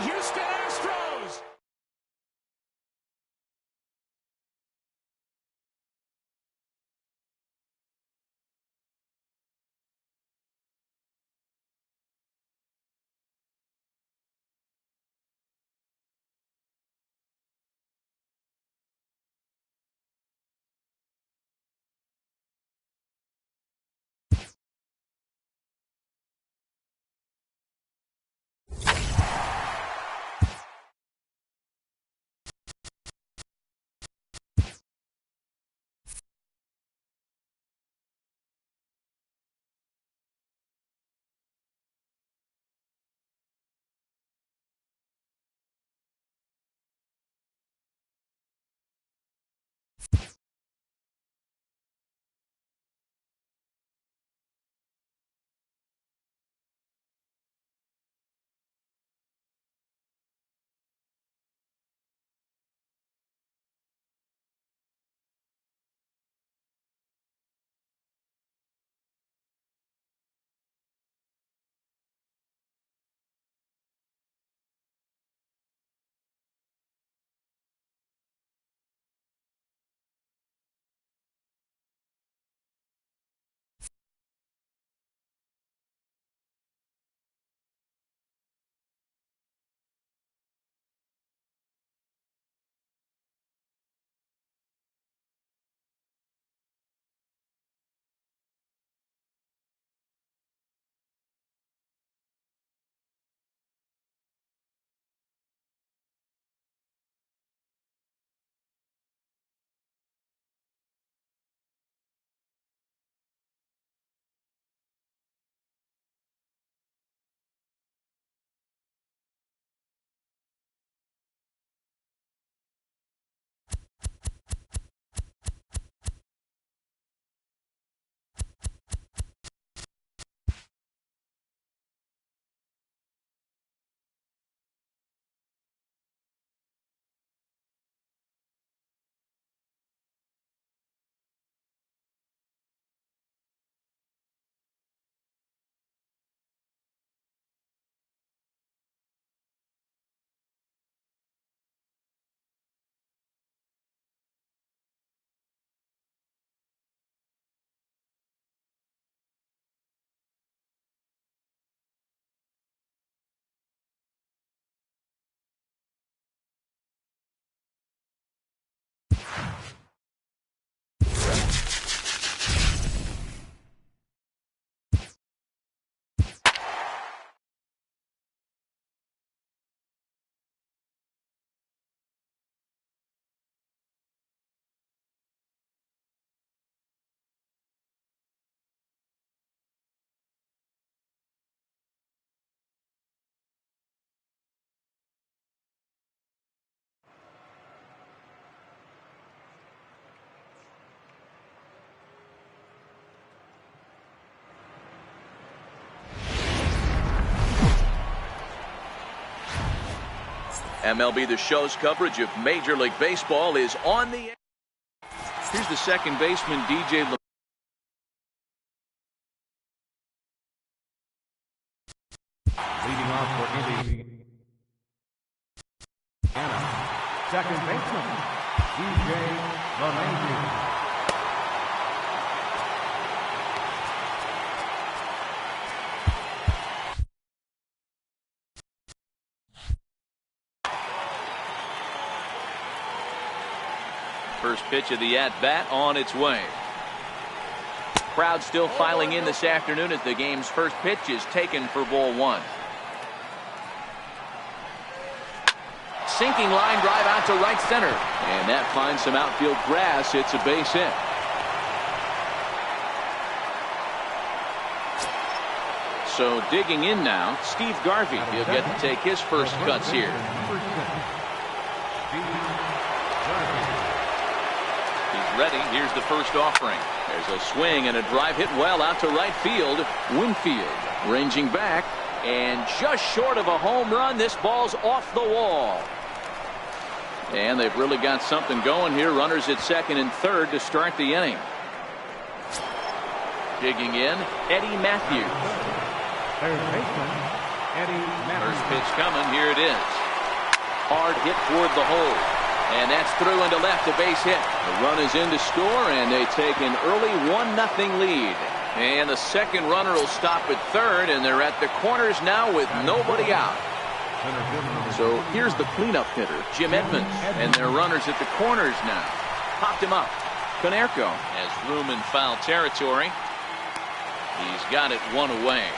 Houston Astros. MLB The Show's coverage of Major League Baseball is on the air. Here's the second baseman, DJ. Leading off for Indiana, second baseman, DJ LeMahieu. First pitch of the at-bat on its way. Crowd still filing in this afternoon as the game's first pitch is taken for ball one. Sinking line drive out to right center. And that finds some outfield grass. It's a base hit. So digging in now, Steve Garvey. He'll get to take his first cuts here. Ready. Here's the first offering. There's a swing and a drive hit well out to right field. Winfield ranging back and just short of a home run. This ball's off the wall. And they've really got something going here. Runners at second and third to start the inning. Digging in, Eddie Matthews. Third baseman, Eddie Matthews. First Pitch coming. Here it is. Hard hit toward the hole. And that's through into left, a base hit. The run is in to score, and they take an early 1-0 lead. And the second runner will stop at third, and they're at the corners now with nobody out. So here's the cleanup hitter, Jim Edmonds, and their runners at the corners now. Popped him up. Konerko has room in foul territory. He's got it one away.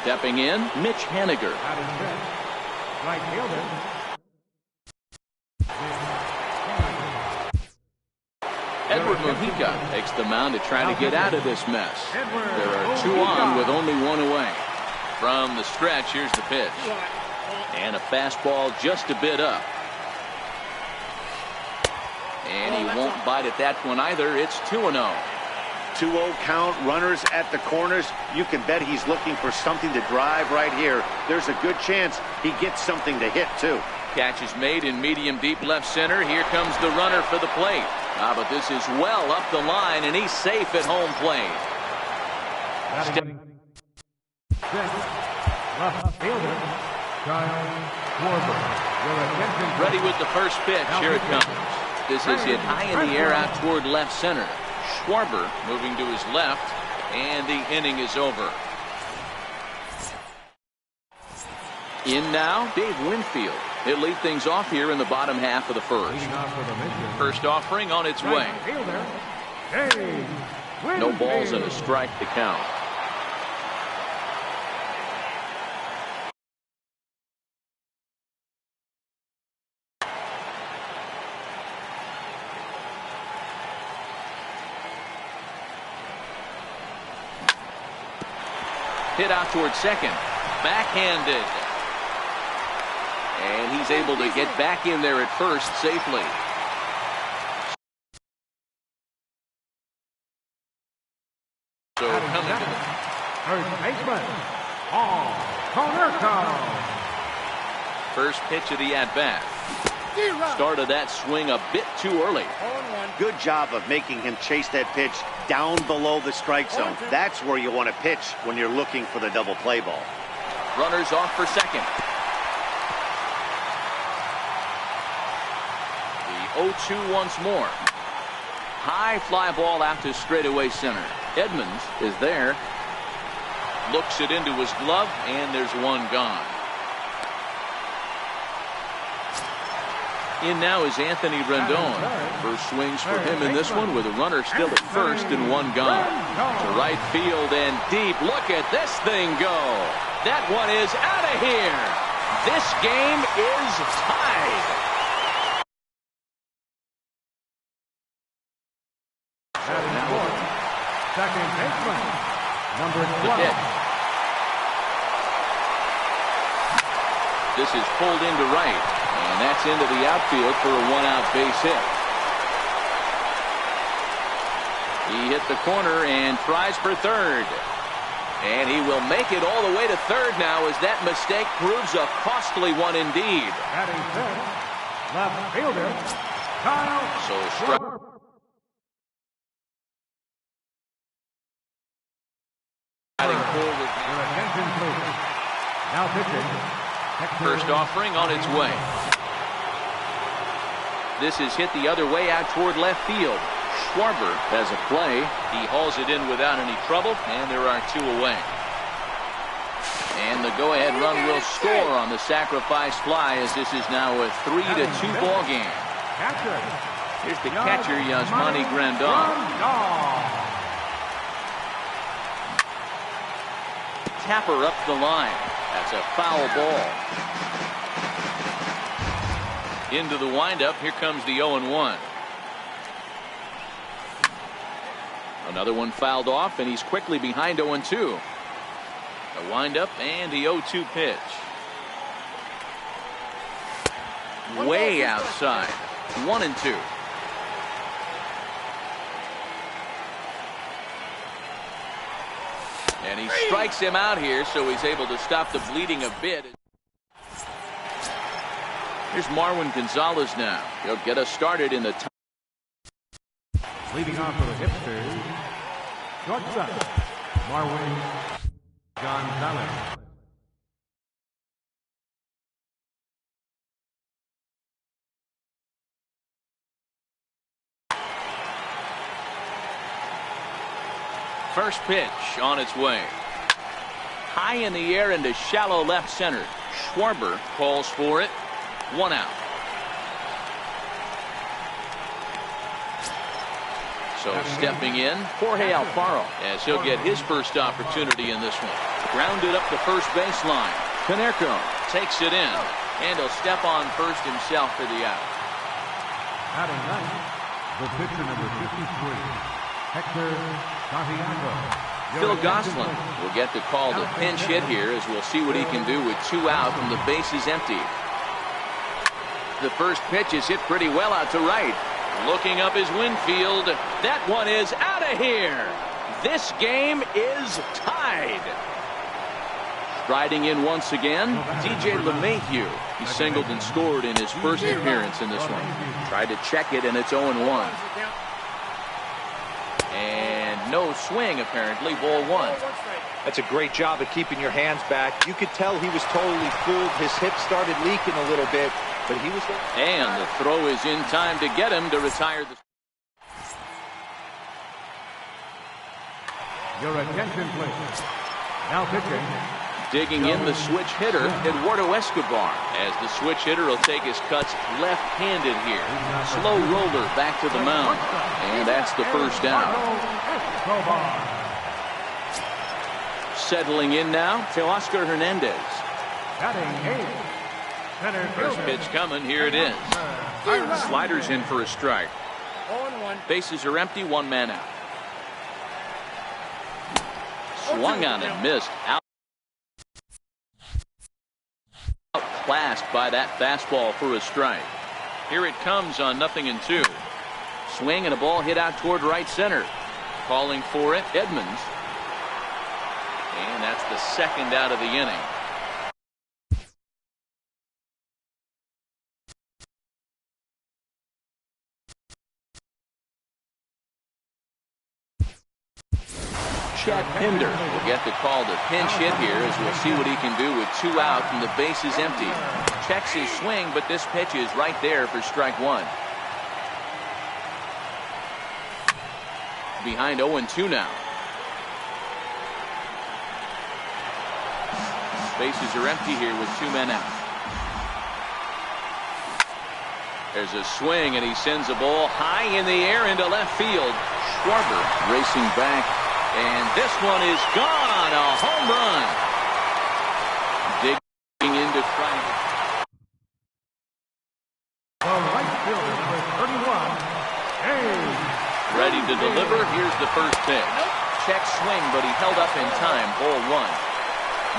Stepping in, Mitch Haniger. Right fielder. Edward Mujica takes the mound to try to get out of this mess. There are 2 on with only 1 away. From the stretch, here's the pitch. And a fastball just a bit up. And he won't bite at that one either. It's 2-0. 2-0 count, runners at the corners. You can bet he's looking for something to drive right here. There's a good chance he gets something to hit, too. Catch is made in medium deep left center. Here comes the runner for the plate. But this is well up the line, and he's safe at home plate. Left fielder, Kyle Schwarber. Ready with the first pitch. Here it comes. This is hit high in the air out toward left center. Schwarber moving to his left, and the inning is over. In now, Dave Winfield. He'll lead things off here in the bottom half of the first. First offering on its way. No balls and a strike to count. Hit out towards second. Backhanded. And he's able to get back in there at first safely. So coming to the first baseman, Konerko. First pitch of the at-bat. Started that swing a bit too early. Good job of making him chase that pitch down below the strike zone. That's where you want to pitch when you're looking for the double play ball. Runners off for second. The 0-2 once more. High fly ball out to straightaway center. Edmonds is there. Looks it into his glove, and there's one gone. In now is Anthony Rendon. First swings for him in this one with a runner still at first and one gone. To right field and deep. Look at this thing go. That one is out of here. This game is tied. Second baseman, number 12. This is pulled into right, and that's into the outfield for a one-out base hit. He hit the corner and tries for third. And he will make it all the way to third now as that mistake proves a costly one indeed. Batting third, left fielder, Kyle Schwarber. Forward. Your attention, please. Now pitching. First offering on its way. This is hit the other way out toward left field. Schwarber has a play. He hauls it in without any trouble, and there are 2 away. And the go-ahead run will score on the sacrifice fly as this is now a 3-2 ball game. Here's the catcher, Yasmani Grandal. Tapper up the line. That's a foul ball. Into the windup. Here comes the 0-1. Another one fouled off, and he's quickly behind 0-2. The windup and the 0-2 pitch. Way outside. 1-2. And he strikes him out here, so he's able to stop the bleeding a bit. Here's Marwin Gonzalez now. He'll get us started in the top. Leading off for the hipsters, shortstop, Marwin Gonzalez. First pitch on its way. High in the air into shallow left center. Schwarber calls for it. 1 out. So stepping in, Jorge Alfaro, as he'll get his first opportunity in this one. Grounded up the first baseline. Canerco takes it in, and he'll step on first himself for the out. Batting ninth, the pitcher number 53, Hector Santiago. Phil Gosselin will get the call to pinch hit here, as we'll see what he can do with 2 out and the bases empty. The first pitch is hit pretty well out to right. Looking up is Winfield. That one is out of here. This game is tied. Striding in once again, DJ LeMahieu. He singled and scored in his first appearance in this one. Tried to check it, and it's 0-1. And no swing, apparently. Ball 1. That's a great job of keeping your hands back. You could tell he was totally fooled. His hip started leaking a little bit, but he was there. And the throw is in time to get him to retire the... Your attention, please. Now pitching. Digging in the switch hitter, Eduardo Escobar, as the switch hitter will take his cuts left-handed here. Slow roller back to the mound, and that's the first down. Settling in now, Teoscar Hernandez. First pitch coming, here it is. Sliders in for a strike. Bases are empty, 1 man out. Swung on and missed. Outclassed by that fastball for a strike. Here it comes on 0-2. Swing and a ball hit out toward right center. Calling for it, Edmonds. And that's the second out of the inning. Chad Pinder will get the call to pinch hit here, as we'll see what he can do with 2 out and the bases empty. Checks his swing, but this pitch is right there for strike 1. Behind 0-2 now. Bases are empty here with 2 men out. There's a swing, and he sends a ball high in the air into left field. Schwarber racing back. And this one is gone. A home run. Digging into trying. The right fielder, number 31, Hayes. Ready to deliver. Here's the first pitch. Check swing, but he held up in time. Ball 1.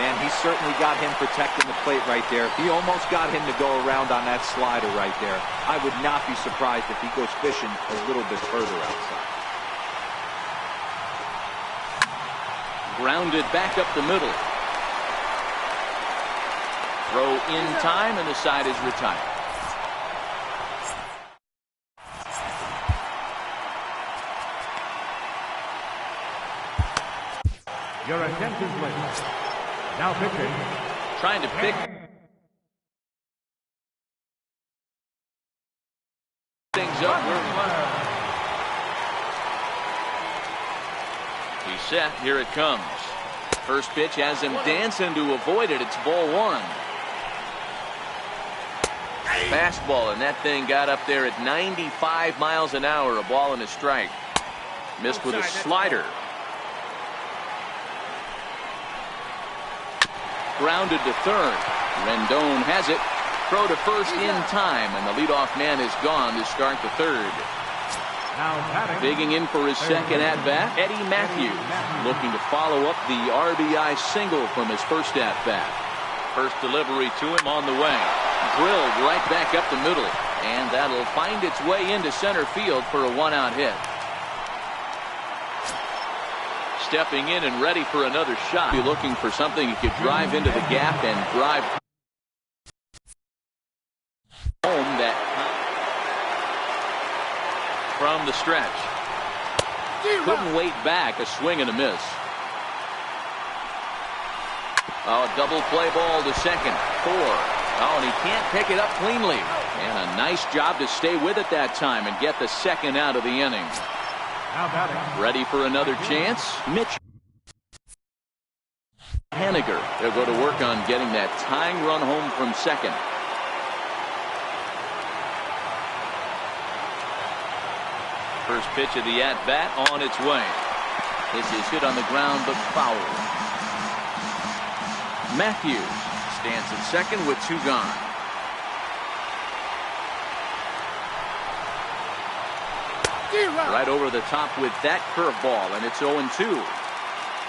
Man, he certainly got him protecting the plate right there. He almost got him to go around on that slider right there. I would not be surprised if he goes fishing a little bit further outside. Grounded back up the middle. Throw in time, and the side is retired. Your attention, please. Now pitching. Trying to pick things up. He's set. Here it comes. First pitch has him dancing to avoid it. It's ball 1. Fastball, and that thing got up there at 95 miles an hour. A ball and a strike. Missed with a slider. Grounded to third. Rendon has it. Throw to first in time, and the leadoff man is gone to start the third. Digging in for his second at-bat, Eddie Matthews, looking to follow up the RBI single from his first at-bat. First delivery to him on the way. Drilled right back up the middle, and that'll find its way into center field for a 1-out hit. Stepping in and ready for another shot. Be looking for something he could drive into the gap and drive home that from the stretch. Couldn't wait back. A swing and a miss. Oh, double play ball to second. 4. Oh, and he can't pick it up cleanly. And a nice job to stay with it that time and get the second out of the inning. Ready for another chance? Mitch Haniger. They'll go to work on getting that tying run home from second. First pitch of the at-bat on its way. This is hit on the ground but foul. Matthews stands at second with 2 gone. Right over the top with that curveball, and it's 0-2.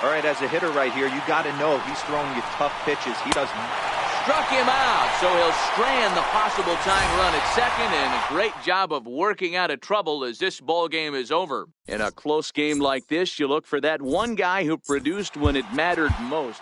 All right, as a hitter right here, you got to know he's throwing you tough pitches. He doesn't. Struck him out, so he'll strand the possible tying run at second, and a great job of working out of trouble as this ball game is over. In a close game like this, you look for that one guy who produced when it mattered most.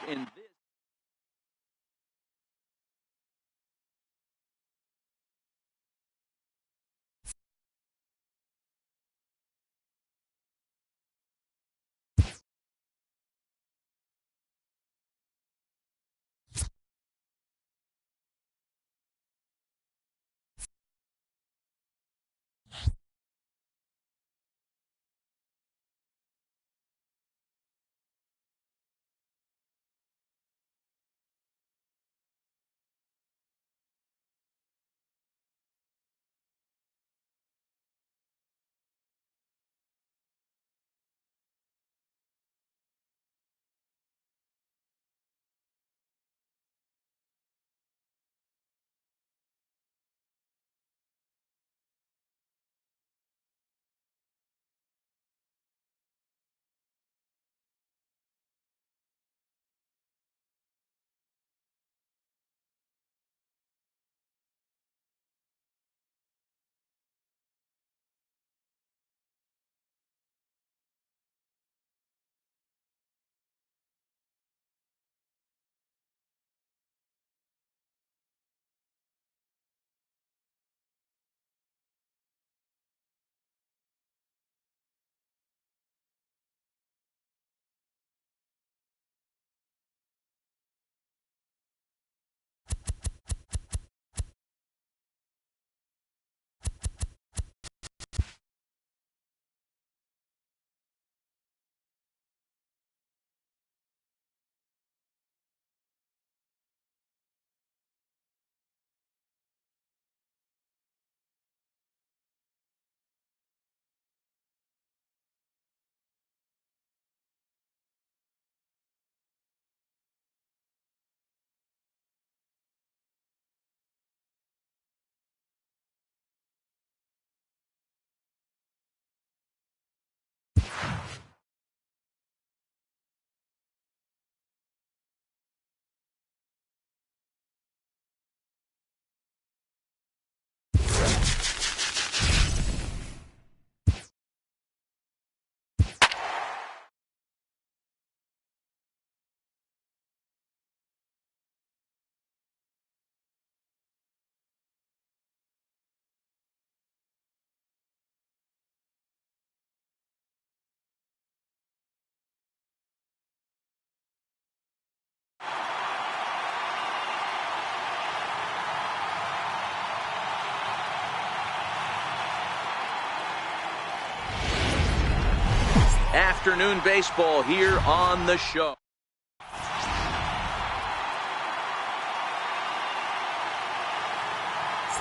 Afternoon baseball here on the show.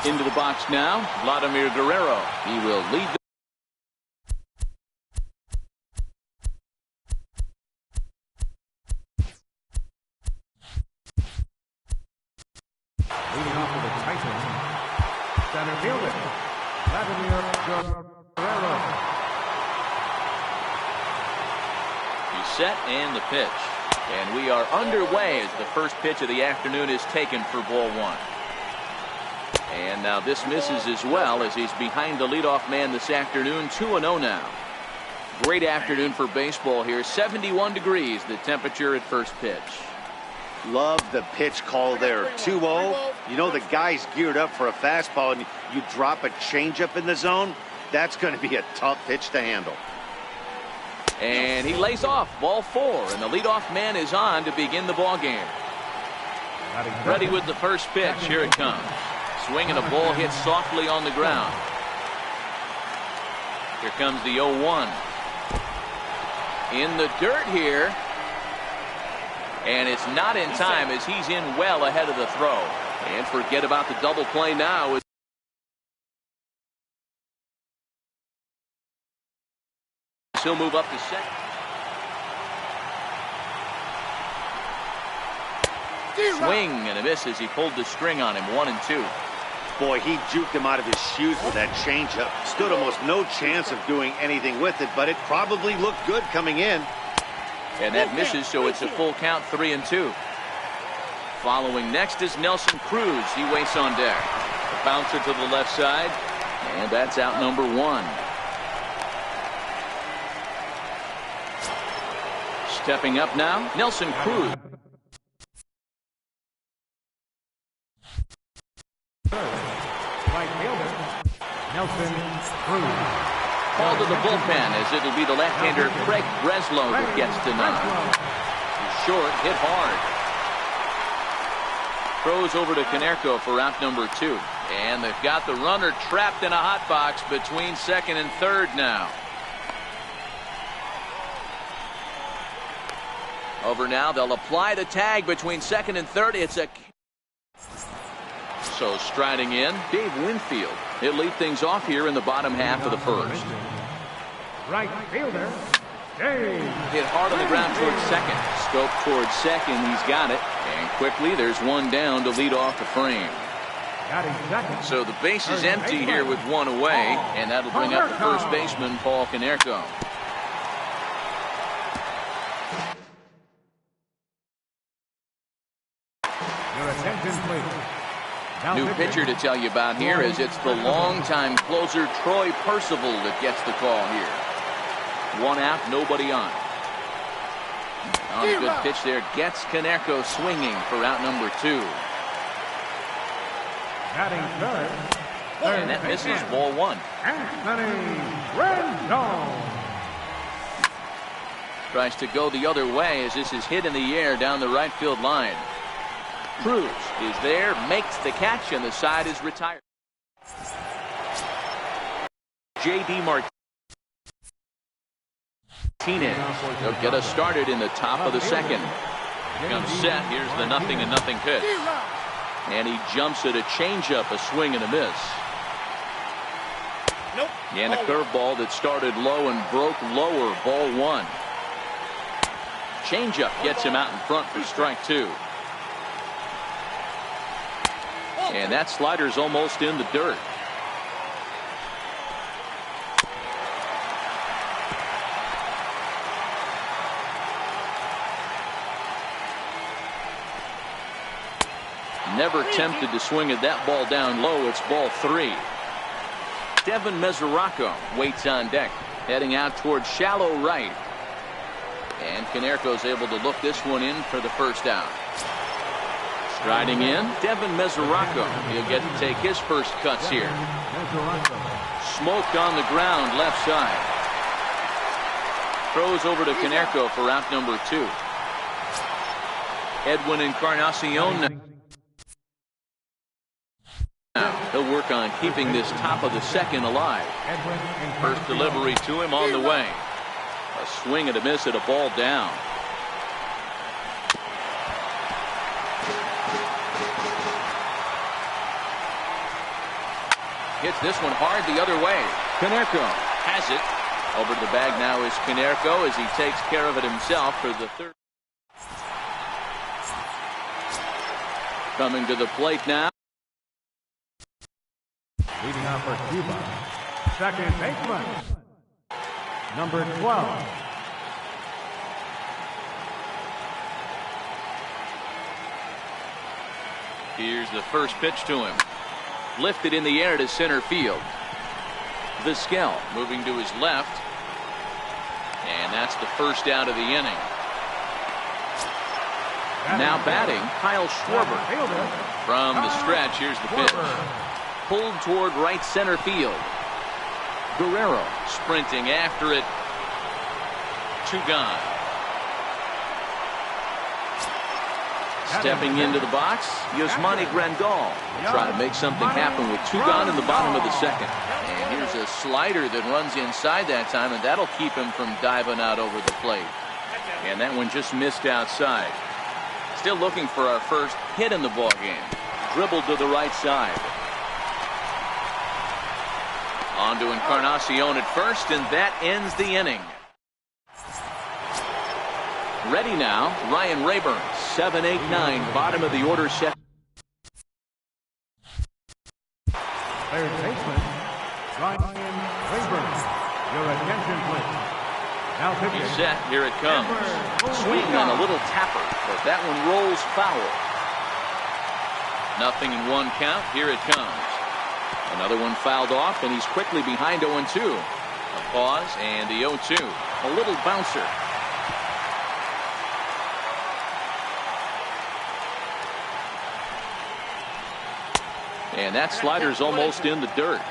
Into the box now, Vladimir Guerrero. He will lead the leading off with the Titans, center fielder, Vladimir Guerrero. set and the pitch. And we are underway as the first pitch of the afternoon is taken for ball 1. And now this misses as well as he's behind the leadoff man this afternoon. 2-0 now. Great afternoon for baseball here. 71 degrees the temperature at first pitch. Love the pitch call there. 2-0. You know the guy's geared up for a fastball, and you drop a changeup in the zone. That's going to be a tough pitch to handle. And he lays off ball 4, and the leadoff man is on to begin the ball game. Ready with the first pitch. Here it comes. Swing and a ball hit softly on the ground. Here comes the 0-1. In the dirt here. And it's not in time as he's in well ahead of the throw. And forget about the double play now. He'll move up to second. Swing and a miss as he pulled the string on him. 1-2. Boy, he juked him out of his shoes with that changeup. Stood almost no chance of doing anything with it, but it probably looked good coming in. And that misses, so it's a full count. 3-2. Following next is Nelson Cruz. He waits on deck. A bouncer to the left side, and that's out number 1. Stepping up now, Nelson Cruz. Right fielder, Nelson Cruz. Called to the bullpen as it'll be the left-hander Craig Breslow that gets the nod. Short, hit hard. Throws over to Konerko for out number 2. And they've got the runner trapped in a hot box between second and third now. Over now, they'll apply the tag between second and third. It's a... So striding in, Dave Winfield. He'll lead things off here in the bottom half of the first. Right fielder, Dave. Hit hard on the ground towards second. Scope towards second. He's got it. And quickly, there's one down to lead off the frame. So the base is empty here with one away. And that'll bring up the first baseman, Paul Konerko. Your attention, please. New pitcher to tell you about here is it's the longtime closer Troy Percival that gets the call here. 1 out, nobody on. On a good pitch there, gets Konerko swinging for out number 2. Batting third. And that misses, ball 1. Anthony Rendon. Tries to go the other way as this is hit in the air down the right field line. Cruz is there, makes the catch, and the side is retired. J.D. Martinez. They'll get us started in the top of the second. Comes set. Here's the 0-0 pitch. And he jumps at a changeup, a swing and a miss. And a curveball that started low and broke lower. Ball 1. Changeup gets him out in front for strike 2. And that slider's almost in the dirt. Never tempted to swing at that ball down low. It's ball 3. Devin Mesoraco waits on deck, heading out towards shallow right. And Konerko's able to look this one in for the first out. Striding in, Devin Mesoraco. He'll get to take his first cuts here. Smoked on the ground left side. Throws over to Konerko for out number 2. Edwin Encarnacion. Now he'll work on keeping this top of the second alive. First delivery to him on the way. A swing and a miss at a ball down. Hits this one hard the other way. Konerko has it. Over to the bag now is Konerko as he takes care of it himself for the third. Coming to the plate now. Leading off for Cuba, second baseman, number 12. Here's the first pitch to him. Lifted in the air to center field. Vizquel moving to his left. And that's the first out of the inning. Now batting, Kyle Schwarber. From the stretch, here's the pitch. Pulled toward right center field. Guerrero sprinting after it. 2 gone. Stepping into the box, Yasmani Grandal trying to make something happen with 2 gone in the bottom of the second. And here's a slider that runs inside that time, and that'll keep him from diving out over the plate. And that one just missed outside. Still looking for our first hit in the ball game. Dribbled to the right side. On to Encarnacion at first, and that ends the inning. Ready now, Ryan Rayburn, 7, 8, 9, bottom of the order set. Third baseman, Ryan Rayburn. Your attention, please. Now pitching. He's set. Here it comes. Swing on a little tapper, but that one rolls foul. Nothing in 1 count. Here it comes. Another one fouled off, and he's quickly behind 0-2. A pause, and the 0-2. A little bouncer. And that slider's almost in the dirt.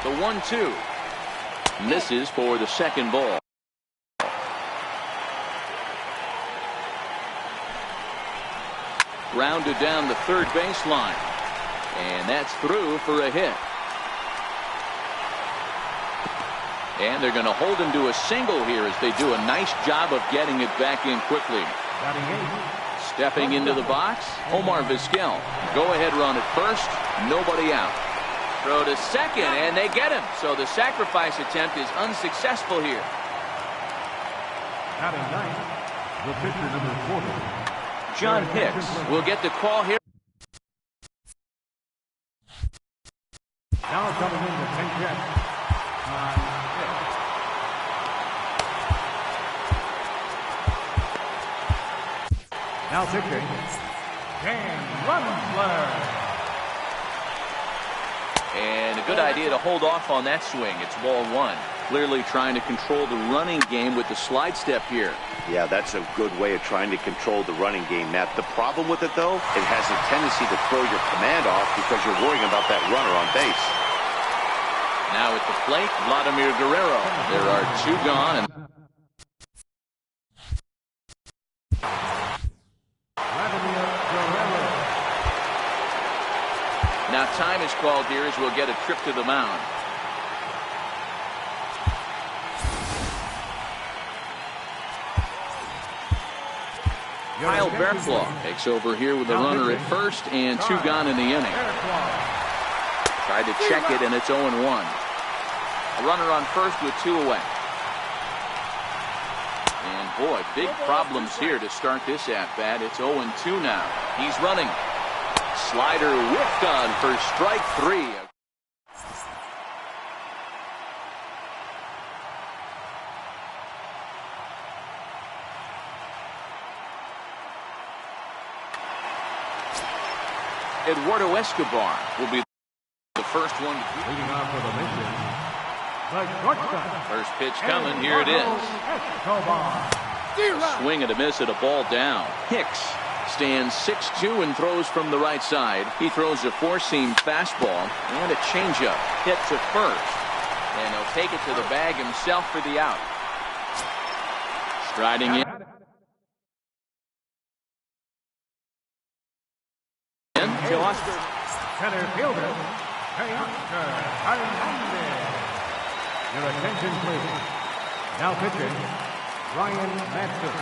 The 1-2 misses for the second ball. Grounded down the third baseline, and that's through for a hit. And they're going to hold him to a single here as they do a nice job of getting it back in quickly. Stepping into the box, Omar Vizquel. Go-ahead run at first, nobody out. Throw to second, and they get him. So the sacrifice attempt is unsuccessful here. Batting ninth, the pitcher number 40. John Hicks will get the call here. Now coming in to take that. Now pitching, Dan Runsler. And a good idea to hold off on that swing. It's ball 1. Clearly trying to control the running game with the slide step here. Yeah, that's a good way of trying to control the running game, Matt. The problem with it, though, it has a tendency to throw your command off because you're worrying about that runner on base. Now at the plate, Vladimir Guerrero. There are 2 gone. And now time is called here as we'll get a trip to the mound. Kyle Barraclough takes over here with a runner at first and 2 gone in the inning. Tried to check it, and it's 0-1. A runner on first with 2 away. And boy, big problems here to start this at-bat. It's 0-2 now. He's running. Slider whiffed on for strike 3. Eduardo Escobar will be the first one. Leading off for the mission, the shortstop. First pitch coming. Here it is. Swing and a miss at a ball down. Hicks stands 6'2" and throws from the right side. He throws a 4-seam fastball and a changeup. Hit to first. And he'll take it to the bag himself for the out. Striding in. Center fielder, Oscar Hernandez. Your attention, please. Now pitching, Ryan Madsen.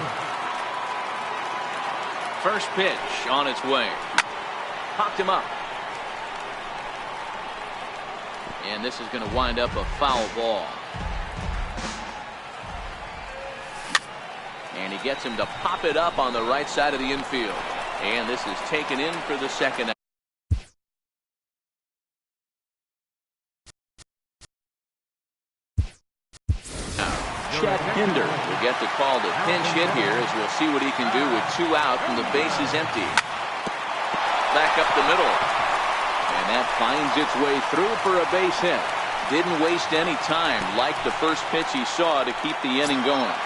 First pitch on its way. Popped him up. And this is going to wind up a foul ball. And he gets him to pop it up on the right side of the infield. And this is taken in for the second. Chet Hinder will get the call to pinch hit here as we'll see what he can do with 2 out and the base is empty. Back up the middle. And that finds its way through for a base hit. Didn't waste any time like the first pitch he saw to keep the inning going.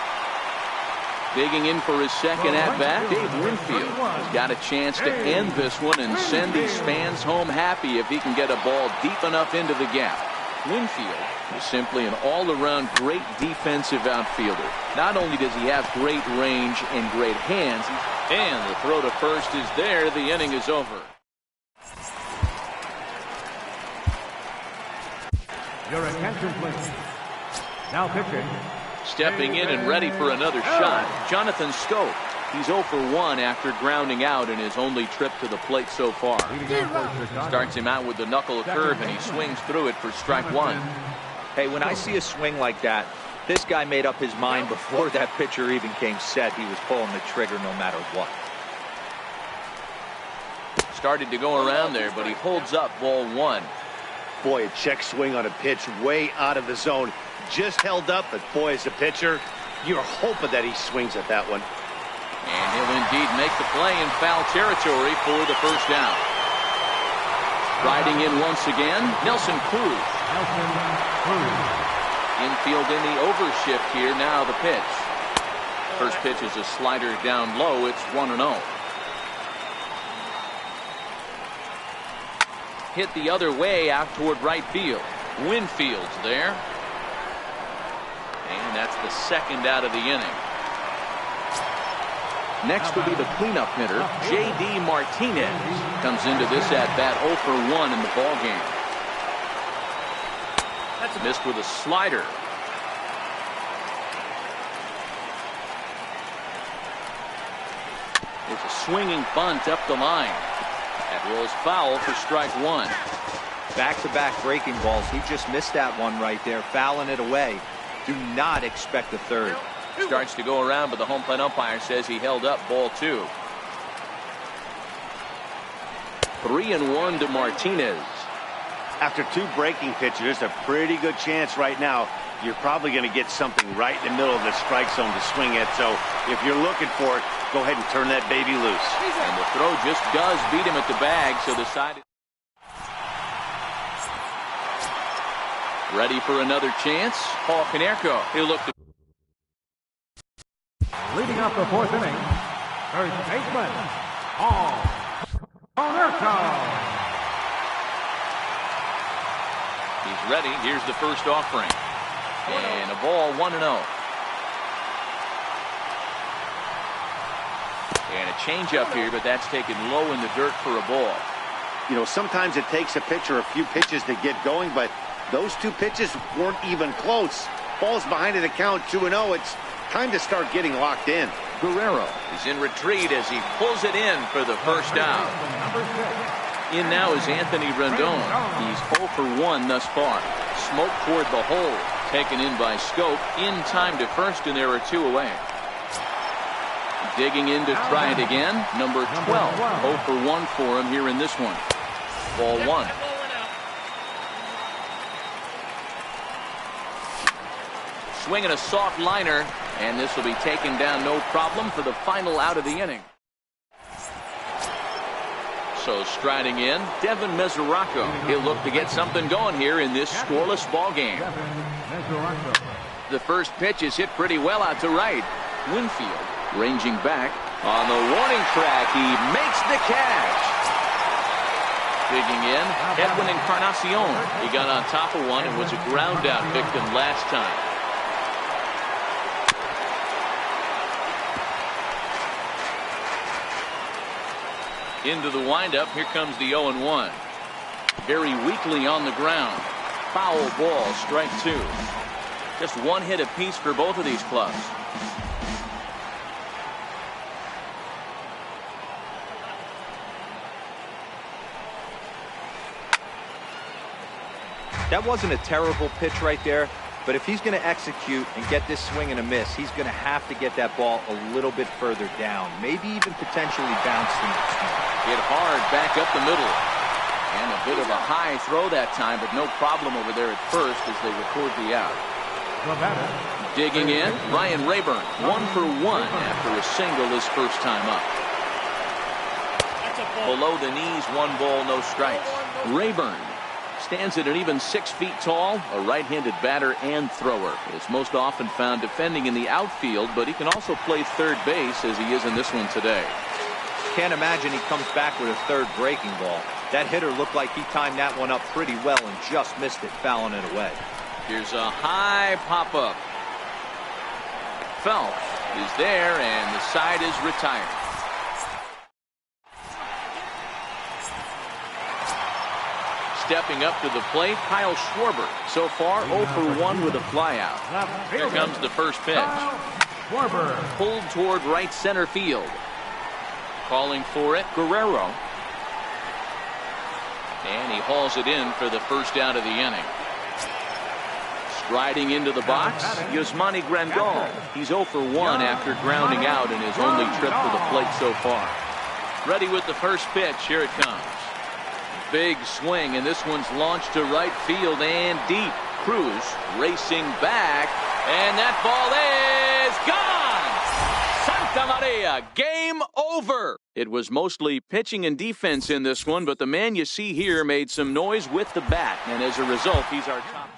Digging in for his second at-bat, Dave Winfield has got a chance to end this one and send these fans home happy if he can get a ball deep enough into the gap. Winfield is simply an all-around great defensive outfielder. Not only does he have great range and great hands, and the throw to first is there. The inning is over. Your attention, please. Now pitching. Stepping in and ready for another shot, Jonathan Schoop. He's 0 for 1 after grounding out in his only trip to the plate so far. Starts him out with the knuckle curve, and he swings through it for strike one. Hey, when I see a swing like that, this guy made up his mind before that pitcher even came set. He was pulling the trigger no matter what. Started to go around there, but he holds up ball one. Boy, a check swing on a pitch way out of the zone. Just held up, but boy, as a pitcher, you're hoping that he swings at that one. And he'll indeed make the play in foul territory for the first down. Riding in once again, Nelson Cruz. Infield in the overshift here. Now the pitch. First pitch is a slider down low. It's 1-0. Hit the other way out toward right field. Winfield's there. And that's the second out of the inning. Next will be the cleanup hitter, J.D. Martinez. Comes into this at-bat 0 for 1 in the ballgame. That's missed with a slider. It's a swinging bunt up the line. That rolls foul for strike one. Back-to-back breaking balls. He just missed that one right there, fouling it away. Do not expect a third. Starts to go around, but the home plate umpire says he held up ball two. 3-1 to Martinez. After two breaking pitches, there's a pretty good chance right now you're probably going to get something right in the middle of the strike zone to swing at. So if you're looking for it, go ahead and turn that baby loose. And the throw just does beat him at the bag, so the side. Ready for another chance. Paul Konerko. He'll look to. Leading off the fourth inning, first baseman, Paul Konerko. He's ready. Here's the first offering. And a ball 1-0. And a changeup here, but that's taken low in the dirt for a ball. You know, sometimes it takes a pitcher a few pitches to get going, but those two pitches weren't even close. Ball's behind at the count 2-0. It's time to start getting locked in. Guerrero is in retreat as he pulls it in for the first down. In now is Anthony Rendon. He's 0 for 1 thus far. Smoke toward the hole. Taken in by Schoop. In time to first, and there are two away. Digging in to try it again. Number 12. 0 for 1 for him here in this one. Ball one. Swinging a soft liner, and this will be taken down no problem for the final out of the inning. So striding in, Devin Mesoraco. He'll look to get something going here in this scoreless ball game. The first pitch is hit pretty well out to right. Winfield ranging back on the warning track. He makes the catch. Digging in, Edwin Encarnacion. He got on top of one and was a ground out victim last time. Into the windup. Here comes the 0-1. Very weakly on the ground. Foul ball, strike two. Just one hit apiece for both of these clubs. That wasn't a terrible pitch right there, but if he's going to execute and get this swing and a miss, he's going to have to get that ball a little bit further down, maybe even potentially bounce the next one. Hit hard back up the middle. And a bit of a high throw that time, but no problem over there at first as they record the out. Digging in, Ryan Rayburn, 1 for 1 after a single his first time up. Below the knees, 1 ball, no strikes. Rayburn Stands at an even 6 feet tall, a right-handed batter and thrower. Is most often found defending in the outfield, but he can also play third base as he is in this one today. Can't imagine he comes back with a third breaking ball. That hitter looked like he timed that one up pretty well and just missed it, fouling it away. Here's a high pop-up. Phelps is there, and the side is retired. Stepping up to the plate, Kyle Schwarber. So far, 0 for 1 with a flyout. Here comes the first pitch. Pulled toward right center field. Calling for it, Guerrero. And he hauls it in for the first out of the inning. Striding into the box, Yasmani Grandal. He's 0 for 1 after grounding out in his only trip to the plate so far. Ready with the first pitch. Here it comes. Big swing, and this one's launched to right field and deep. Cruz racing back, and that ball is gone! Santa Maria, game over! It was mostly pitching and defense in this one, but the man you see here made some noise with the bat, and as a result, he's our top.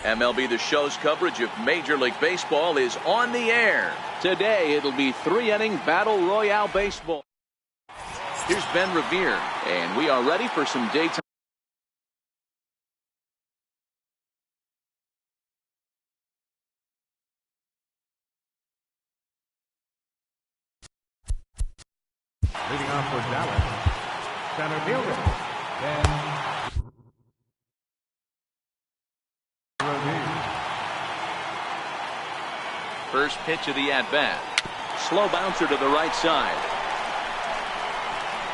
MLB The Show's coverage of Major League Baseball is on the air. Today, it'll be 3-inning Battle Royale baseball. Here's Ben Revere, and we are ready for some daytime. Leading off for Dallas, center fielder, Ben. First pitch of the at-bat. Slow bouncer to the right side.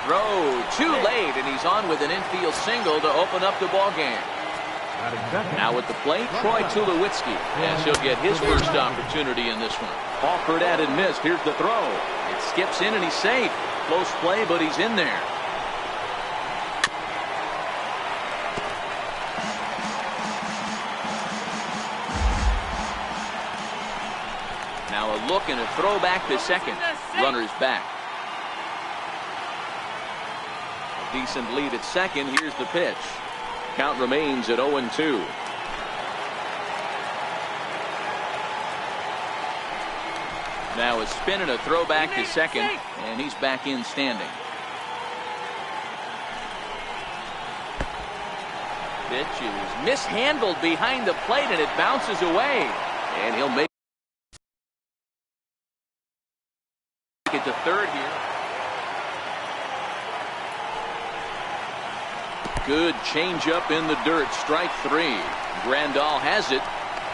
Throw too late, and he's on with an infield single to open up the ball game. Now at the plate, Troy Tulowitzki, and he'll get his first opportunity in this one. Offered at and missed. Here's the throw. It skips in, and he's safe. Close play, but he's in there. Now a look and a throw back to second. Runner's back. A decent lead at second. Here's the pitch. Count remains at 0-2. Now a spin and a throw back to second, and he's back in standing. Pitch is mishandled behind the plate, and it bounces away. And he'll make it to third here. Good changeup in the dirt. Strike three. Grandal has it,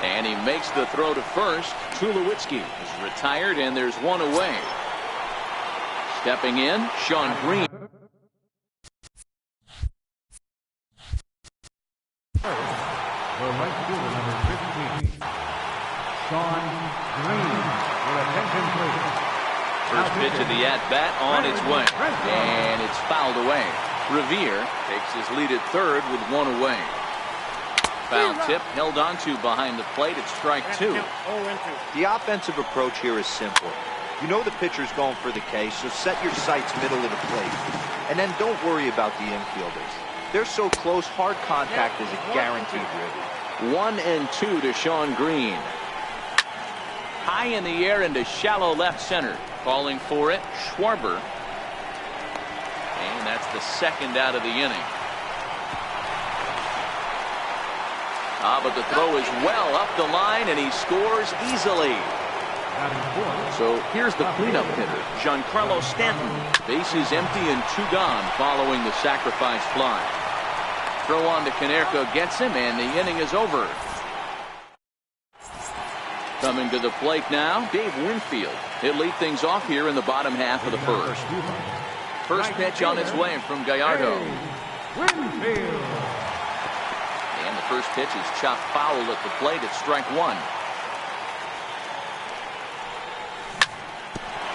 and he makes the throw to first. Tulowitzki is retired, and there's one away. Stepping in, Sean Green. The right fielder, number 15, Sean Green. Your attention, please. First pitch of the at-bat on its way, and it's fouled away. Revere takes his lead at third with one away. Foul tip held onto behind the plate. It's strike two. The offensive approach here is simple. You know the pitcher's going for the K, so set your sights middle of the plate. And then don't worry about the infielders. They're so close, hard contact is a guaranteed ribby. 1-2 to Sean Green. High in the air into shallow left center. Calling for it, Schwarber. And that's the second out of the inning. But the throw is well up the line, and he scores easily. So here's the cleanup hitter, Giancarlo Stanton. Bases empty and two gone following the sacrifice fly. Throw on to Konerko gets him, and the inning is over. Coming to the plate now, Dave Winfield. He'll lead things off here in the bottom half of the first. First pitch on its way from Gallardo. Winfield. And the first pitch is chopped foul at the plate. It's strike one.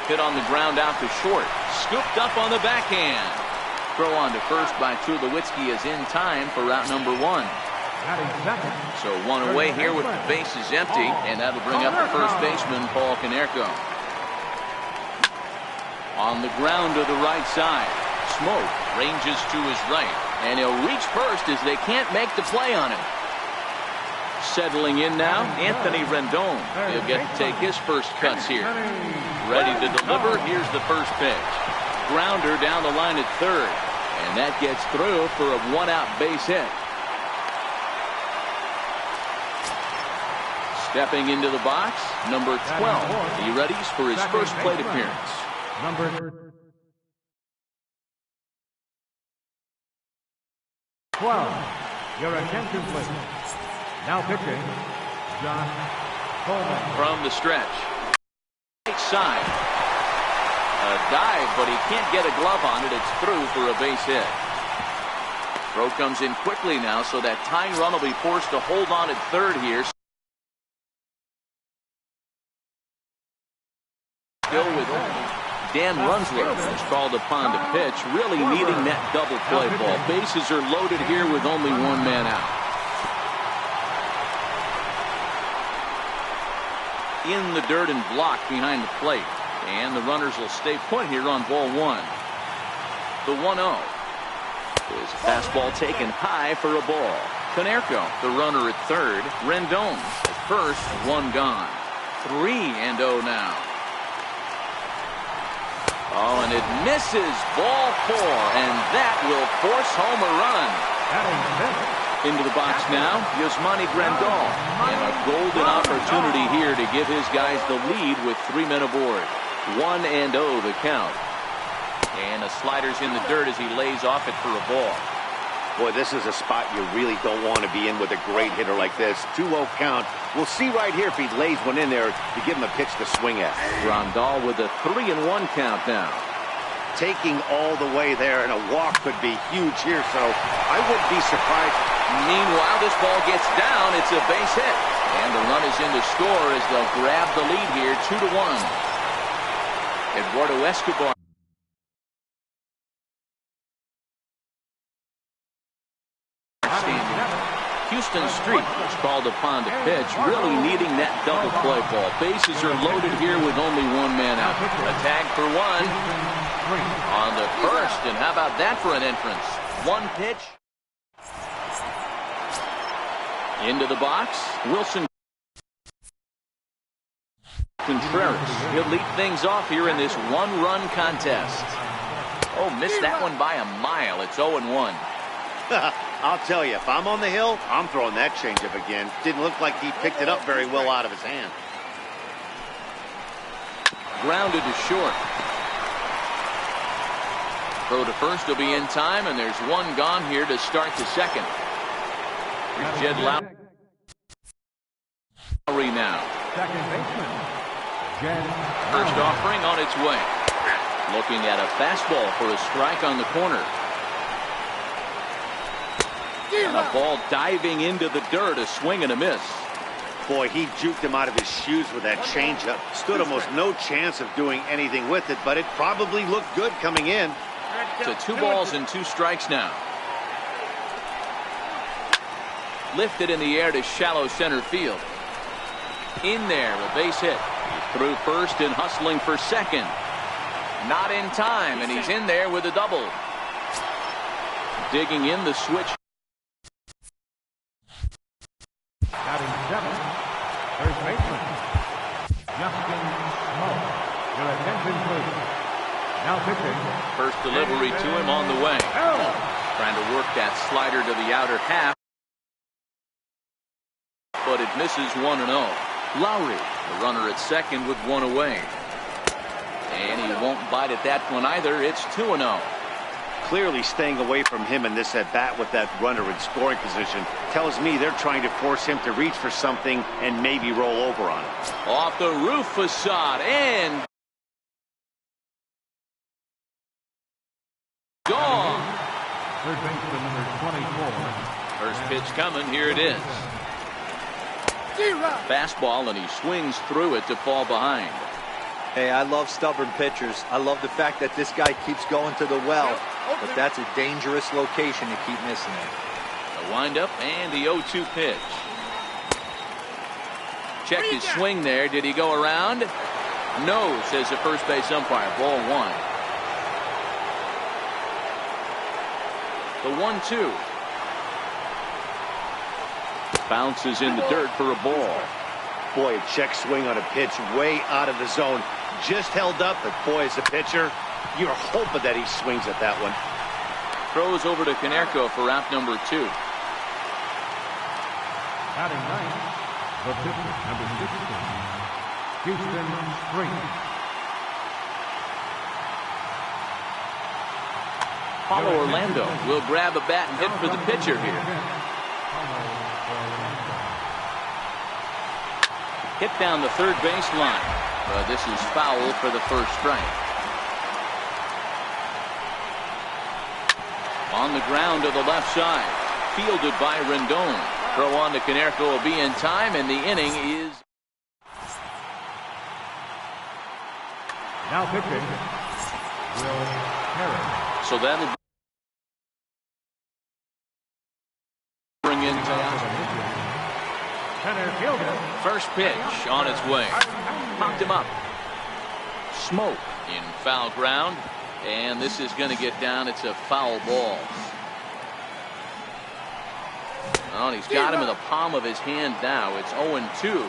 Hit on the ground out to short. Scooped up on the backhand. Throw on to first by Tulowitzki is in time for route number one. So one away here with the bases empty, and that'll bring up the first baseman, Paul Konerko. On the ground to the right side. Smoke ranges to his right, and he'll reach first as they can't make the play on him. Settling in now, Anthony Rendon. He'll get to take his first cuts here. Ready to deliver. Here's the first pitch. Grounder down the line at third, and that gets through for a one-out base hit. Stepping into the box, number 12. He readies for his first plate appearance. Number 12. Your attention, please. Now pitching, John Coleman. From the stretch. Right side. A dive, but he can't get a glove on it. It's through for a base hit. Throw comes in quickly now, so that tying run will be forced to hold on at third here. Still with Dan Runslow is called upon to pitch, really needing that double play ball. Bases are loaded here with only one man out. In the dirt and blocked behind the plate, and the runners will stay put here on ball one. The 1-0 is a fastball taken high for a ball. Konerko, the runner at third. Rendon at first, one gone. 3-0 now. Oh, and it misses ball four, and that will force home a run. Into the box now, Yasmani Grandal, and a golden opportunity here to give his guys the lead with 3 men aboard. 1-0 the count. And the slider's in the dirt as he lays off it for a ball. Boy, this is a spot you really don't want to be in with a great hitter like this. 2-0 count. We'll see right here if he lays one in there to give him a pitch to swing at. Grandal with a 3-1 count now. Taking all the way there, and a walk could be huge here, so I wouldn't be surprised. Meanwhile, this ball gets down. It's a base hit. And the run is in to score as they'll grab the lead here, 2-1. Eduardo Escobar. Austin Street is called upon to pitch, really needing that double play ball. Bases are loaded here with only one man out. A tag for one on the first, and how about that for an entrance? One pitch. Into the box, Wilson Contreras. He'll lead things off here in this one-run contest. Oh, missed that one by a mile. It's 0-1. I'll tell you, if I'm on the hill, I'm throwing that changeup again. Didn't look like he picked it up very well out of his hand. Grounded to short. Throw to first will be in time, and there's one gone here to start the second. Here's Jed Lowry now. Second baseman, Jed. First offering on its way. Looking at a fastball for a strike on the corner. And a ball diving into the dirt, a swing and a miss. Boy, he juked him out of his shoes with that changeup. Stood almost no chance of doing anything with it, but it probably looked good coming in. So 2 balls and 2 strikes now. Lifted in the air to shallow center field. In there, a base hit. Through first and hustling for second. Not in time, and he's in there with a double. Digging in the switch. Batting 7th, first baseman, Justin Smoke. Your attention, please. Now pitching. First delivery to him on the way. Trying to work that slider to the outer half. But it misses 1-0. Lowry, the runner at second with 1 away. And he won't bite at that one either. It's 2-0. Clearly staying away from him in this at-bat with that runner in scoring position tells me they're trying to force him to reach for something and maybe roll over on it. Off the roof facade and gone. Third baseman, number 24. First pitch coming. Here it is. Fastball, and he swings through it to fall behind. Hey, I love stubborn pitchers. I love the fact that this guy keeps going to the well, but that's a dangerous location to keep missing it. The windup and the 0-2 pitch. Checked his swing there. Did he go around? No, says the first base umpire. Ball 1. The 1-2. Bounces in the dirt for a ball. Boy, a check swing on a pitch way out of the zone. Just held up, but boy, as a pitcher, you're hoping that he swings at that one. Throws over to Canerco for out number 2. Batting 9th, the pitcher, number 16, Houston Street. Paulo Orlando will grab a bat and hit for the pitcher here. Hit down the third baseline. But this is foul for the first strike. On the ground to the left side. Fielded by Rendon. Throw on to Canerco will be in time, and the inning is. Now pitching, Will Harris. So that'll bring in Center fielder. first pitch on its way. Popped him up. Smoke in foul ground, and this is going to get down. It's a foul ball. Oh, and he's got him in the palm of his hand now. It's 0-2.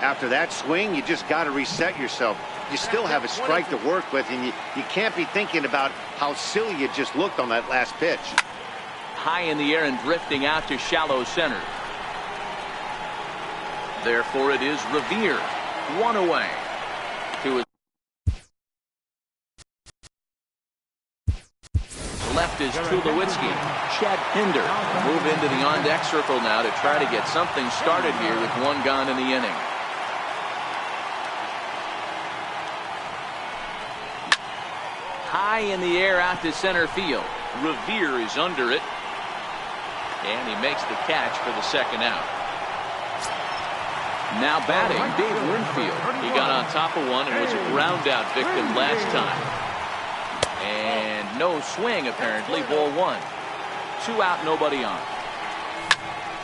After that swing, you just got to reset yourself. You still have a strike to work with, and you can't be thinking about how silly you just looked on that last pitch. High in the air and drifting out to shallow center. Therefore, it is Revere. 1 away. To his left is Tulowitzki. Chad Pinder will move into the on-deck circle now to try to get something started here with 1 gone in the inning. High in the air out to center field. Revere is under it. And he makes the catch for the second out. Now batting, Dave Winfield. He got on top of one and was a ground out victim last time. And no swing apparently. Ball 1. 2 out, nobody on.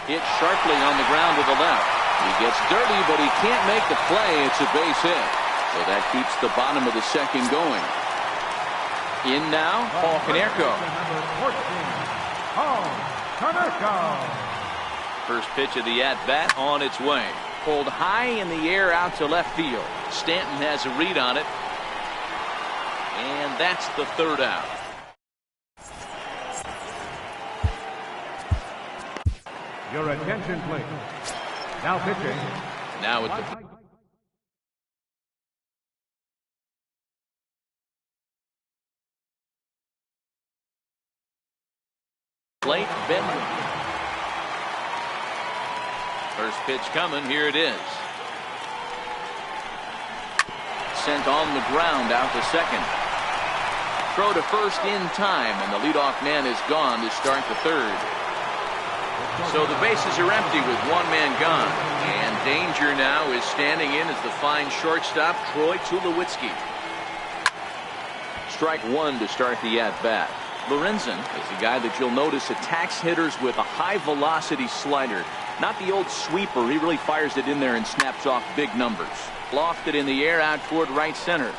Hit sharply on the ground to the left. He gets dirty, but he can't make the play. It's a base hit. So that keeps the bottom of the second going. In now, Paul Konerko. First pitch of the at-bat on its way. Pulled high in the air out to left field. Stanton has a read on it. And that's the third out. Your attention, please. Now pitching. Now at the plate, Benjamin. First pitch coming. Here it is. Sent on the ground out to second. Throw to first in time, and the leadoff man is gone to start the third. So the bases are empty with one man gone. And danger now is standing in as the fine shortstop, Troy Tulowitzki. Strike one to start the at-bat. Lorenzen is the guy that you'll notice attacks hitters with a high-velocity slider. Not the old sweeper. He really fires it in there and snaps off big numbers. Lofted in the air out toward right center.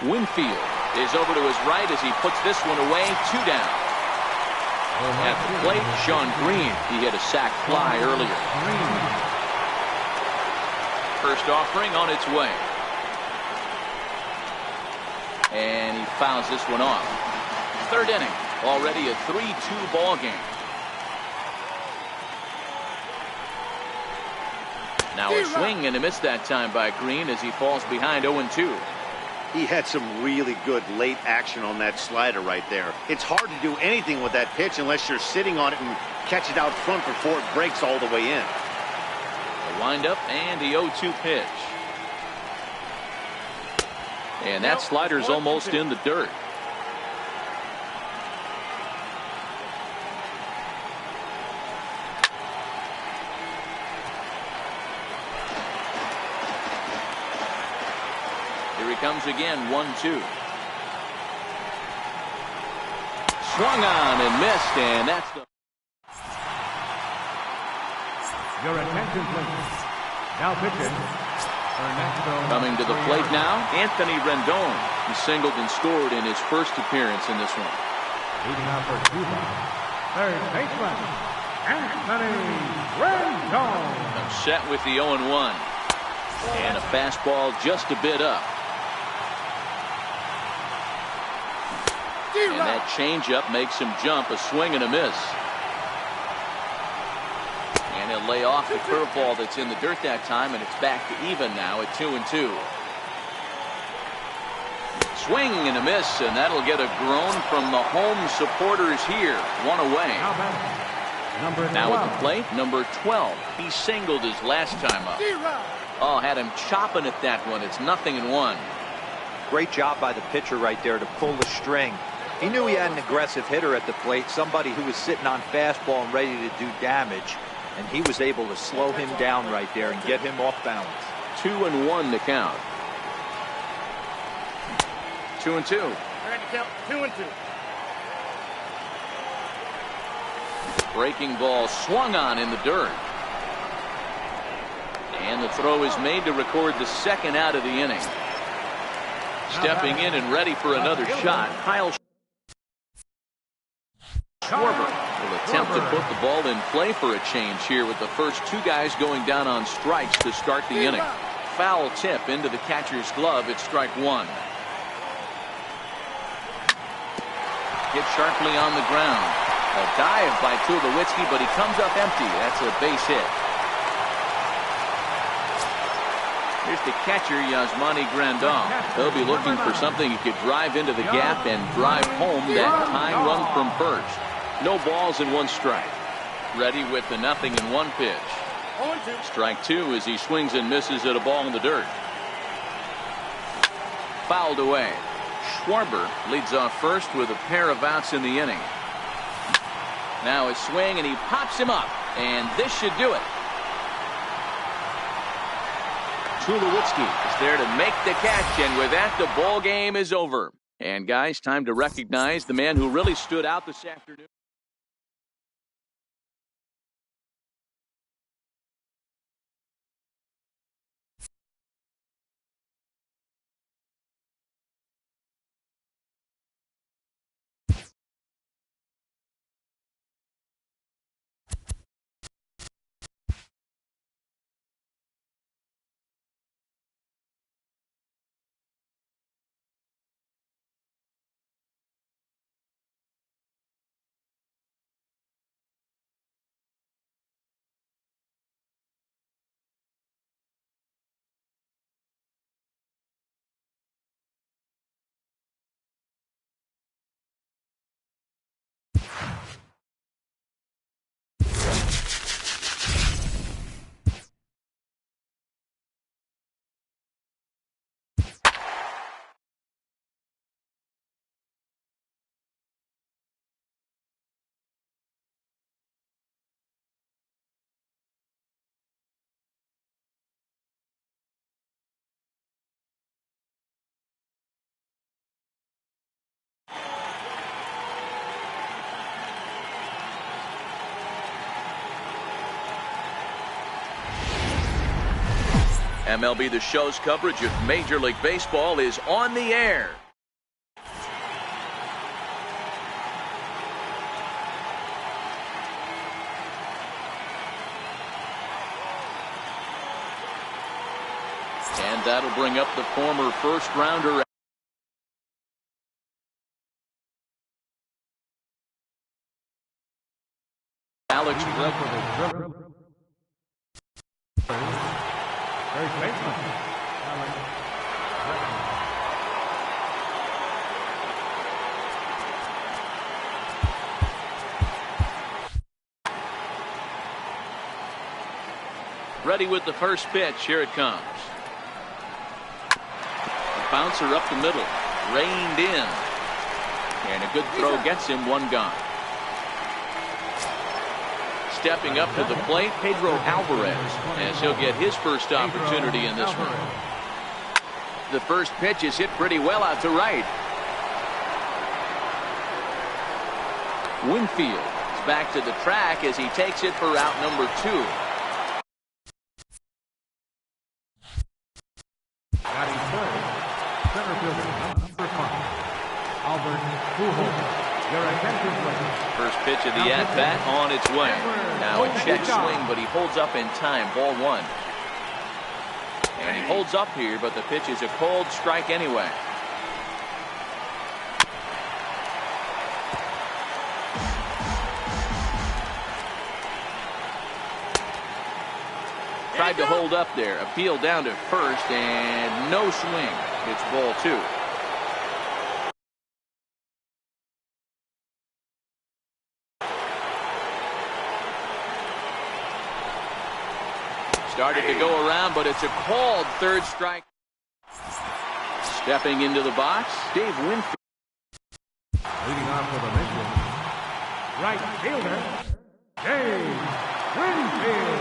Winfield is over to his right as he puts this one away. 2 down. At the plate, Sean Green. He hit a sac fly earlier. First offering on its way. And he fouls this one off. Third inning. Already a 3-2 ball game. Now a swing and a miss that time by Green as he falls behind 0-2. He had some really good late action on that slider right there. It's hard to do anything with that pitch unless you're sitting on it and catch it out front before it breaks all the way in. The windup and the 0-2 pitch. And that slider's almost in the dirt. Here he comes again, 1-2. Swung on and missed, and that's the... Your attention, please. Now pitching. Coming to the plate now, Anthony Rendon. He singled and scored in his first appearance in this one. Leading out for Cuba, third baseman, Anthony Rendon. Set with the 0-1. And a fastball just a bit up. And that changeup makes him jump, a swing and a miss. And he'll lay off the curveball that's in the dirt that time, and it's back to even now at 2-2. Swing and a miss, and that'll get a groan from the home supporters here. One away. Now at the plate, number 12. He singled his last time up. Oh, had him chopping at that one. It's 0-1. Great job by the pitcher right there to pull the string. He knew he had an aggressive hitter at the plate, somebody who was sitting on fastball and ready to do damage, and he was able to slow him down right there and get him off balance. 2-1 to count. 2-2. 2-2. Breaking ball swung on in the dirt. And the throw is made to record the second out of the inning. Stepping in and ready for another shot, Kyle Schwarber will attempt to put the ball in play for a change here with the first 2 guys going down on strikes to start the inning. Foul tip into the catcher's glove. It's strike 1. Hit sharply on the ground. A dive by Tulowitzki, but he comes up empty. That's a base hit. Here's the catcher, Yasmani Grandal. He'll be looking for something he could drive into the gap and drive home that tying run from first. No balls and 1 strike. Ready with the 0-1 pitch. Strike 2 as he swings and misses at a ball in the dirt. Fouled away. Schwarber leads off first with a pair of outs in the inning. Now a swing, and he pops him up. And this should do it. Tulowitzki is there to make the catch, and with that, the ball game is over. And guys, time to recognize the man who really stood out this afternoon. MLB The Show's coverage of Major League Baseball is on the air. And that'll bring up the former first-rounder Alex Redmond. First baseman, Alex Redmond. Ready with the first pitch. Here it comes. Bouncer up the middle, reined in, and a good throw gets him one gone. Stepping up to the plate, Pedro Alvarez, as he'll get his first opportunity in this one. The first pitch is hit pretty well out to right. Winfield is back to the track as he takes it for out number 2. Center fielder, number 5, Albert Pujols. Your attention, please. First pitch of the at-bat on its way. Now a check swing, but he holds up in time. Ball 1. And he holds up here, but the pitch is a cold strike anyway. Tried to hold up there. Appeal down to first, and no swing. It's ball 2. Started to go around, but it's a called third strike. Stepping into the box, Dave Winfield. Leading off for the mission, right fielder, Dave Winfield.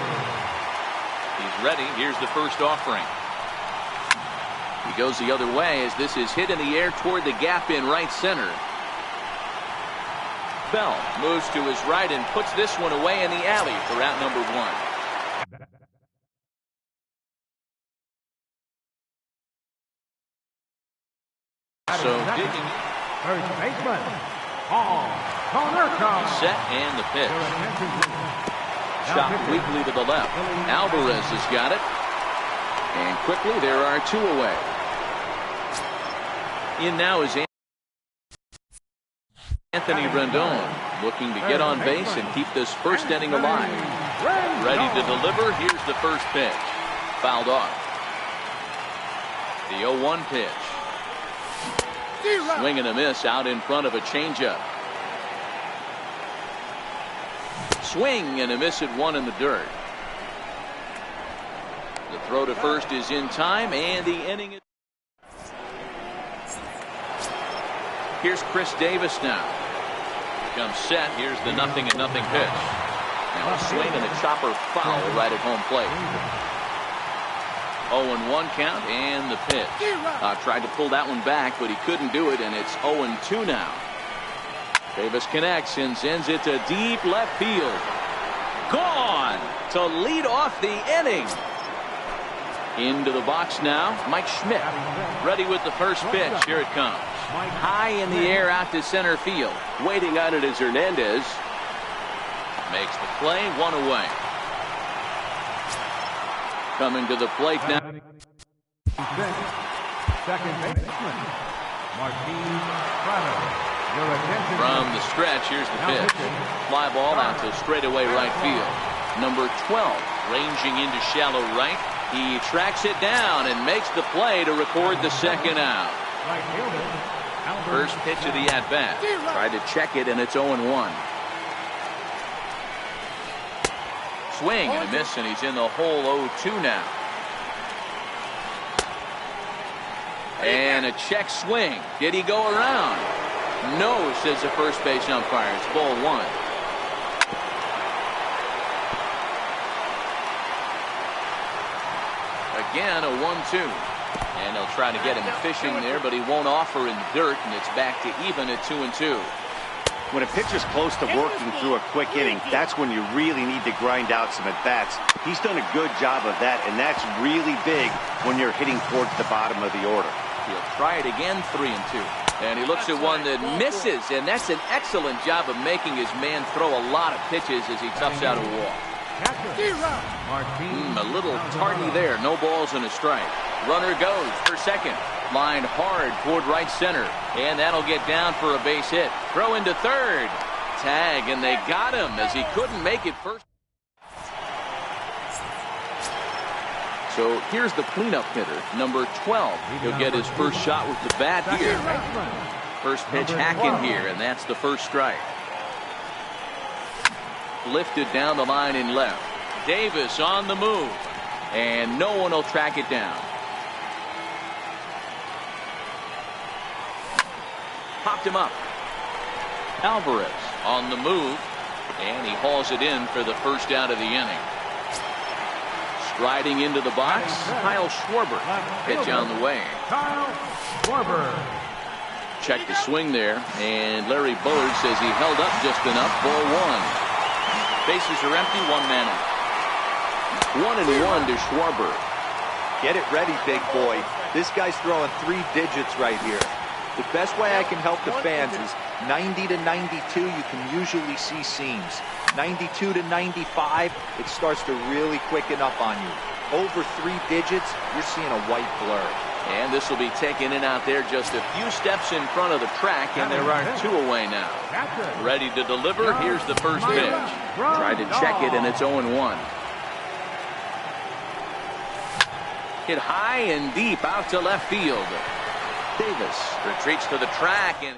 He's ready. Here's the first offering. He goes the other way as this is hit in the air toward the gap in right center. Bell moves to his right and puts this one away in the alley for out number 1. So digging. First baseman, Paul Konerko. Set and the pitch. Shot weakly to the left. Alvarez has got it. And quickly there are 2 away. In now is Anthony Rendon, looking to get on base and keep this first inning alive. Ready to deliver. Here's the first pitch. Fouled off. The 0-1 pitch. Swing and a miss out in front of a changeup. Swing and a miss at 1 in the dirt. The throw to first is in time, and the inning is. Here's Chris Davis now. Comes set. Here's the 0-0 pitch. Now a swing and a chopper foul right at home plate. 0-1 count and the pitch. Tried to pull that one back, but he couldn't do it, and it's 0-2 now. Davis connects and sends it to deep left field. Gone to lead off the inning. Into the box now, Mike Schmidt. Ready with the first pitch. Here it comes. High in the air out to center field. Waiting on it is Hernandez. Makes the play, 1 away. Coming to the plate now. Second baseman, Martin Prado. From the stretch, here's the pitch. Fly ball out to straightaway right field. Number 12, ranging into shallow right. He tracks it down and makes the play to record the second out. First pitch of the at-bat. Tried to check it, and it's 0-1. Swing and a miss, and he's in the hole 0-2 now. And a check swing. Did he go around? No, says the first base umpire. It's ball 1. Again, a 1-2. And they'll try to get him fishing there, but he won't offer in dirt, and it's back to even at 2-2. When a pitcher's close to working through a quick inning, that's when you really need to grind out some at-bats. He's done a good job of that, and that's really big when you're hitting towards the bottom of the order. He'll try it again, 3-2. And he looks at one that misses, and that's an excellent job of making his man throw a lot of pitches as he toughs out a walk. A little tardy there. No balls and a strike. Runner goes for second. Line hard toward right center. And that'll get down for a base hit. Throw into third. Tag, and they got him as he couldn't make it first. So here's the cleanup hitter, number 12. He'll get his first shot with the bat here. First pitch hacking here, and that's the first strike. Lifted down the line in left. Davis on the move, and no one will track it down. Popped him up. Alvarez on the move, and he hauls it in for the first out of the inning. Striding into the box, Kyle Schwarber. Pitch on the way. Kyle Schwarber. Check the swing there, and Larry Bullard says he held up just enough. Ball one. Bases are empty, one man out. 1-1 to Schwarber. Get it ready, big boy. This guy's throwing 3 digits right here. The best way I can help the fans is 90 to 92, you can usually see seams. 92 to 95, it starts to really quicken up on you. Over 3 digits, you're seeing a white blur. And this will be taken in out there just a few steps in front of the track, and there are 2 away now. Ready to deliver. Here's the first pitch. Tried to check it, and it's 0-1. Hit high and deep out to left field. Davis retreats to the track, and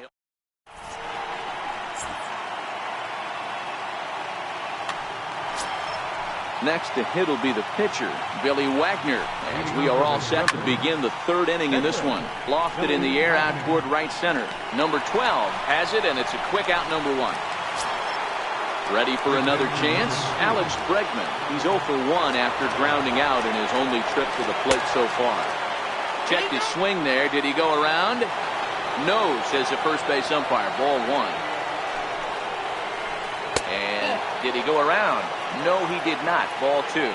next to hit will be the pitcher, Billy Wagner, as we are all set to begin the 3rd inning in this one. Lofted in the air out toward right center. Number 12 has it, and it's a quick out, number 1. Ready for another chance? Alex Bregman. He's 0 for 1 after grounding out in his only trip to the plate so far. Checked his swing there. Did he go around? No, says the first base umpire. Ball 1. And did he go around? No, he did not. Ball 2.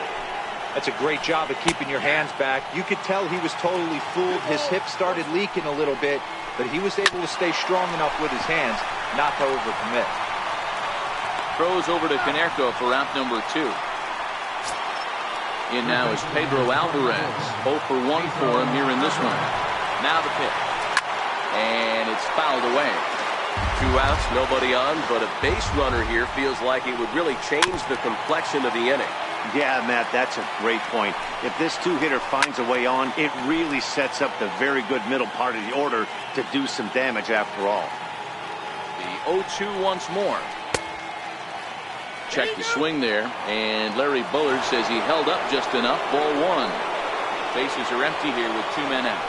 That's a great job of keeping your hands back. You could tell he was totally fooled. His hip started leaking a little bit, but he was able to stay strong enough with his hands not to overcommit. Throws over to Canerco for out number 2. In now is Pedro Alvarez. 0 for 1 for him here in this one. Now the pitch. And it's fouled away. 2 outs, nobody on, but a base runner here feels like it would really change the complexion of the inning. Yeah, Matt, that's a great point. If this 2-hitter finds a way on, it really sets up the very good middle part of the order to do some damage after all. The 0-2 once more. Check the swing there, and Larry Bullard says he held up just enough. Ball 1. Bases are empty here with 2 men out.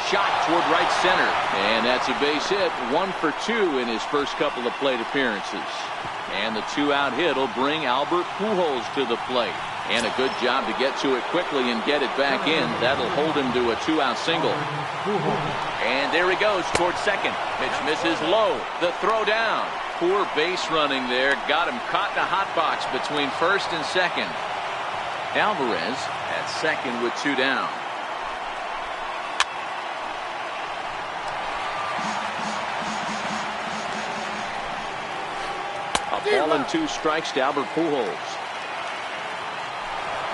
Shot toward right center, and that's a base hit. 1 for 2 in his first couple of plate appearances. And the 2-out hit will bring Albert Pujols to the plate. And a good job to get to it quickly and get it back in. That'll hold him to a 2-out single. And there he goes toward second. Pitch misses low. The throw down. Poor base running there. Got him caught in a hot box between first and second. Alvarez at second with 2 down. A ball and 2 strikes to Albert Pujols.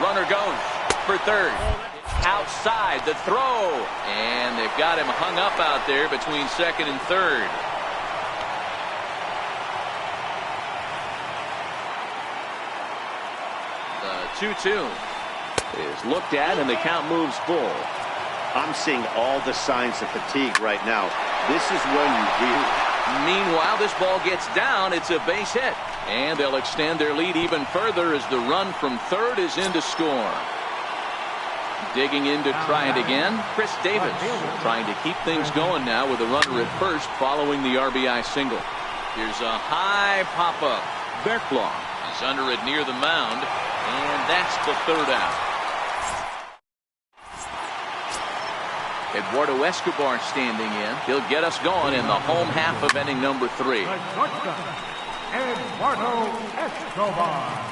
Runner goes for third. Outside the throw. And they've got him hung up out there between second and third. The 2-2 is looked at, and the count moves full. I'm seeing all the signs of fatigue right now. This is when you really... Meanwhile, this ball gets down. It's a base hit. And they'll extend their lead even further as the run from third is in to score. Digging in to try it again, Chris Davis trying to keep things going now with a runner at first following the RBI single. Here's a high pop-up. Berkloff is under it near the mound, and that's the 3rd out. Eduardo Escobar standing in. He'll get us going in the home half of inning number 3. The shortstop, Eduardo Escobar.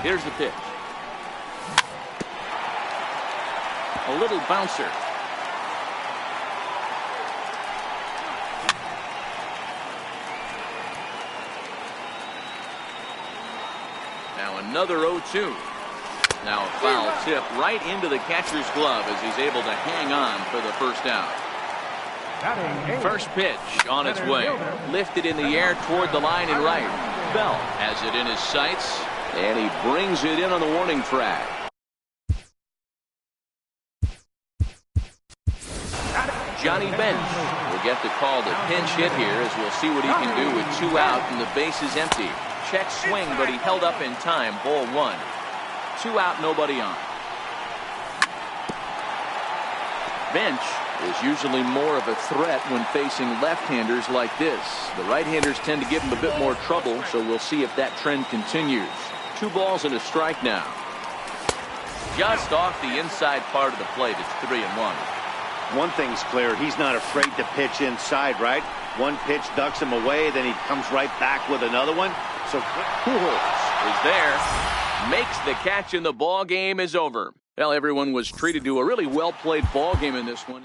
Here's the pitch. A little bouncer. Now another 0-2. Now a foul tip right into the catcher's glove as he's able to hang on for the first out. First pitch on its way. Lifted in the air toward the line in right. Bell has it in his sights, and he brings it in on the warning track. Johnny Bench will get the call to pinch hit here as we'll see what he can do with 2 out and the base is empty. Check swing, but he held up in time. Ball 1. 2 out, nobody on. Bench is usually more of a threat when facing left-handers like this. The right-handers tend to give him a bit more trouble, so we'll see if that trend continues. 2 balls and a strike now. Just off the inside part of the plate, it's 3-1. One thing's clear, he's not afraid to pitch inside, right? One pitch ducks him away, then he comes right back with another one. So Pujols is there, makes the catch, and the ball game is over. Well, everyone was treated to a really well-played ball game in this one.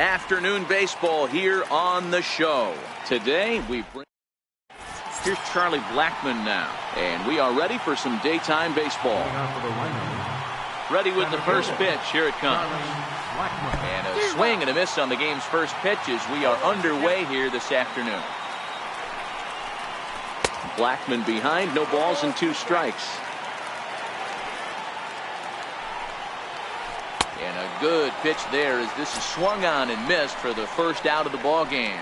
Afternoon baseball here on the show. Today we bring... Here's Charlie Blackmon now. And we are ready for some daytime baseball. Ready with the first pitch. Here it comes. And a swing and a miss on the game's first pitch as we are underway here this afternoon. Blackmon behind, no balls and 2 strikes. And a good pitch there as this is swung on and missed for the first out of the ball game.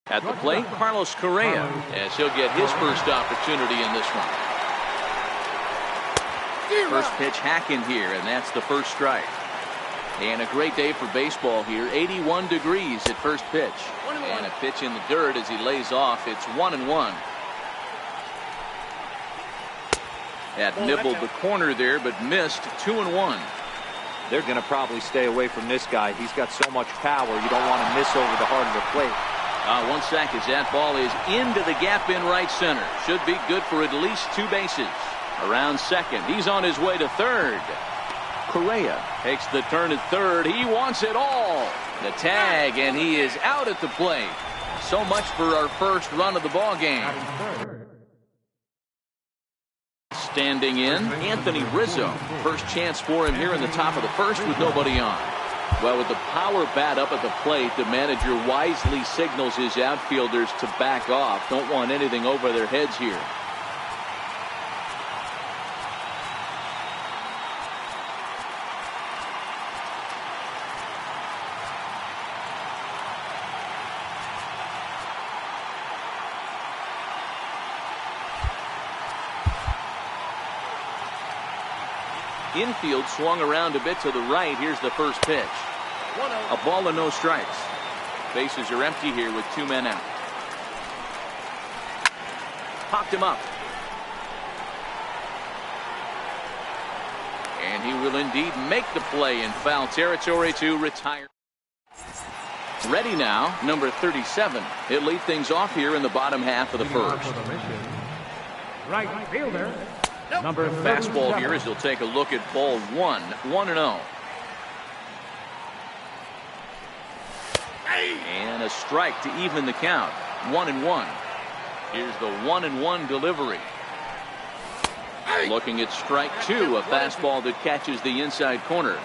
At the plate, Carlos Correa, as he'll get his first opportunity in this one. First pitch hacking here, and that's the first strike. And a great day for baseball here. 81 degrees at first pitch. And a pitch in the dirt as he lays off. It's 1-1. That nibbled the corner there, but missed. 2-1. They're going to probably stay away from this guy. He's got so much power. You don't want to miss over the heart of the plate. 1 sack as that ball is into the gap in right center. Should be good for at least 2 bases. Around second. He's on his way to third. Correa takes the turn at third. He wants it all. The tag, and he is out at the plate. So much for our first run of the ball game. Standing in, Anthony Rizzo. First chance for him here in the top of the first with nobody on. Well, with the power bat up at the plate, the manager wisely signals his outfielders to back off. Don't want anything over their heads here. Infield swung around a bit to the right. Here's the first pitch. A ball and no strikes. Bases are empty here with 2 men out. Popped him up. And he will indeed make the play in foul territory to retire. Ready now, number 37. He'll lead things off here in the bottom half of the first. Right fielder. Number fastball here as he'll take a look at ball 1. 1-0. And a strike to even the count. 1-1. Here's the 1-1 delivery. Looking at strike 2, a fastball that catches the inside corner.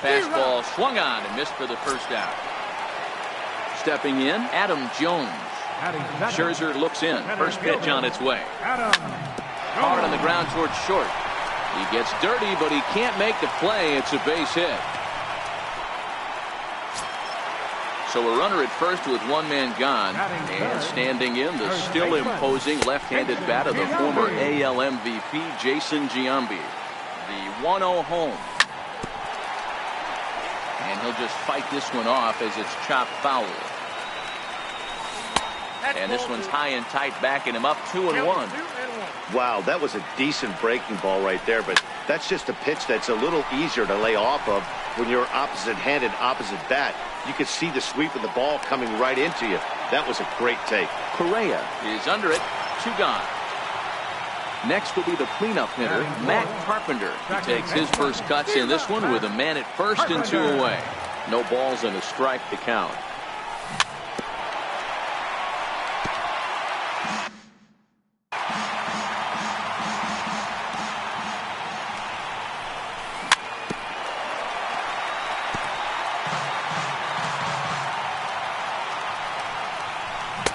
Fastball swung on and missed for the first out. Stepping in, Adam Jones. Scherzer looks in. First pitch on its way. Hard on the ground towards short. He gets dirty, but he can't make the play. It's a base hit. So a runner at first with 1 man gone. And standing in, the still imposing left-handed bat of the former AL MVP, Jason Giambi. The 1-0 home. And he'll just fight this one off as it's chopped foul. And this one's high and tight, backing him up. 2-1. Wow, that was a decent breaking ball right there, but that's just a pitch that's a little easier to lay off of when you're opposite-handed, opposite bat. You could see the sweep of the ball coming right into you. That was a great take. Correa is under it. 2 gone. Next will be the cleanup hitter, Matt Carpenter. He takes his first cuts in this one with a man at first and 2 away. No balls and a strike to count.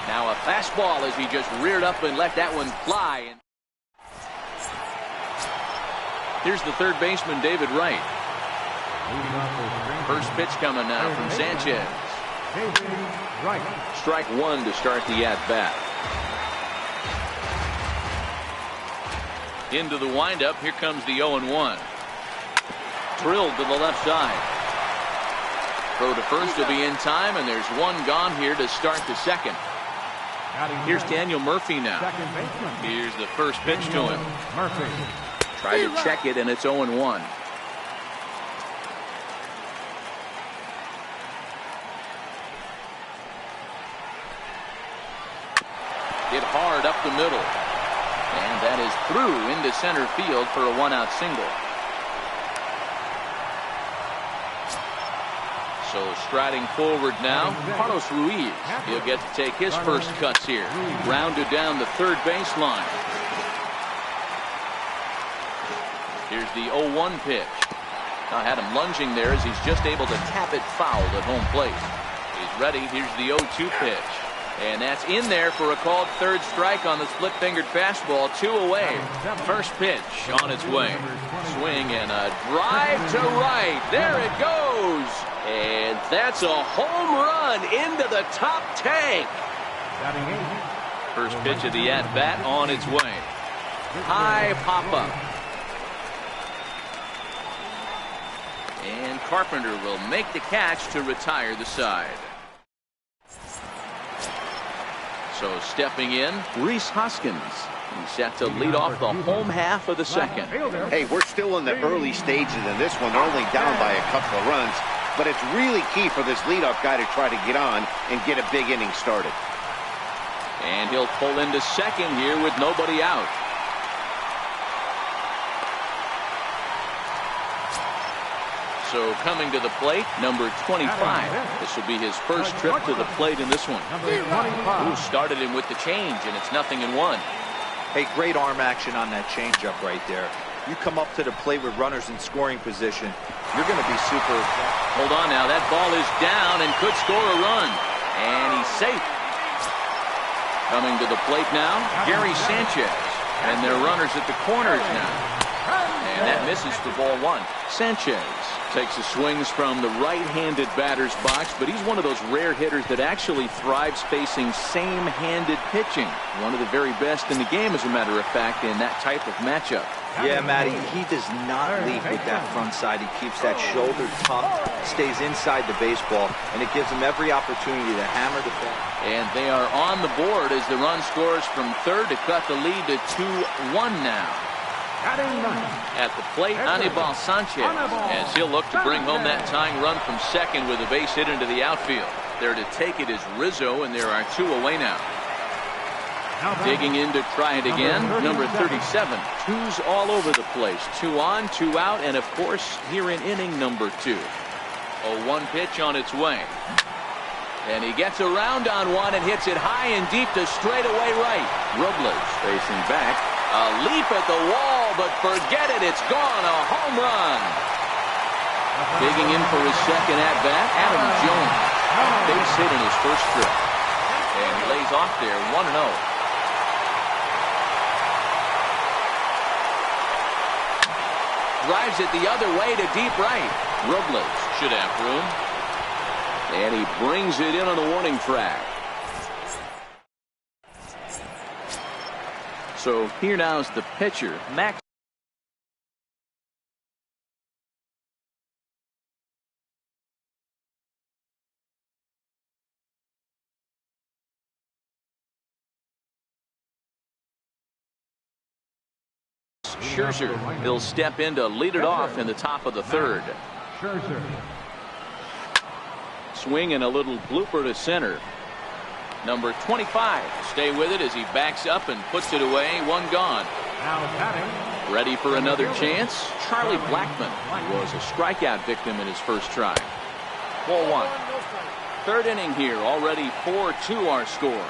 Now a fastball as he just reared up and let that one fly. And here's the third baseman, David Wright. First pitch coming now from Sanchez. Strike 1 to start the at-bat. Into the windup. Here comes the 0-1. Drilled to the left side. Throw to first will be in time, and there's 1 gone here to start the second. Here's Daniel Murphy now. Here's the first pitch to him. Try to check it, and it's 0-1. Hit hard up the middle. And that is through into center field for a one-out single. So striding forward now, Carlos Ruiz. He'll get to take his first cuts here. Rounded down the third baseline. Here's the 0-1 pitch. I had him lunging there as he's just able to tap it foul at home plate. He's ready. Here's the 0-2 pitch. And that's in there for a called third strike on the split-fingered fastball. 2 away. First pitch on its way. Swing and a drive to right. There it goes. And that's a home run into the top tank. First pitch of the at-bat on its way. High pop-up. And Carpenter will make the catch to retire the side. So stepping in, Rhys Hoskins. He's set to lead off the home half of the second. Hey, we're still in the early stages in this one. They're only down by a couple of runs. But it's really key for this leadoff guy to try to get on and get a big inning started. And he'll pull into second here with nobody out. So coming to the plate, number 25. This will be his first trip to the plate in this one. Ooh, started him with the change, and it's 0-1. Hey, great arm action on that changeup right there. You come up to the plate with runners in scoring position, you're going to be super. Hold on now, that ball is down and could score a run. And he's safe. Coming to the plate now, Gary Sanchez. And they're runners at the corners now. And that misses for ball 1. Sanchez takes the swings from the right-handed batter's box, but he's one of those rare hitters that actually thrives facing same-handed pitching. One of the very best in the game, as a matter of fact, in that type of matchup. Yeah, Matty, he does not lead with that front side. He keeps that shoulder tucked, stays inside the baseball, and it gives him every opportunity to hammer the ball. And they are on the board as the run scores from third to cut the lead to 2-1 now. At the plate, Anibal Sanchez, as he'll look to bring home that tying run from second with a base hit into the outfield. There to take it is Rizzo, and there are 2 away now. Digging in to try it again, number 37. 2s all over the place. 2 on, 2 out, and of course, here in inning number 2. 0-1 pitch on its way. And he gets around on one and hits it high and deep to straightaway right. Robles facing back. A leap at the wall, but forget it, it's gone. A home run. Digging in for his second at-bat, Adam Jones. Base hit in his first trip. And he lays off there, 1-0. Drives it the other way to deep right. Robles should have room. And he brings it in on the warning track. So here now is the pitcher, Max. Scherzer, he'll step in to lead it off in the top of the third. Swing and a little blooper to center. Number 25 stay with it as he backs up and puts it away. 1 gone. Ready for another chance. Charlie Blackmon was a strikeout victim in his first try. Ball 1. Third inning here. Already 4-2 our score.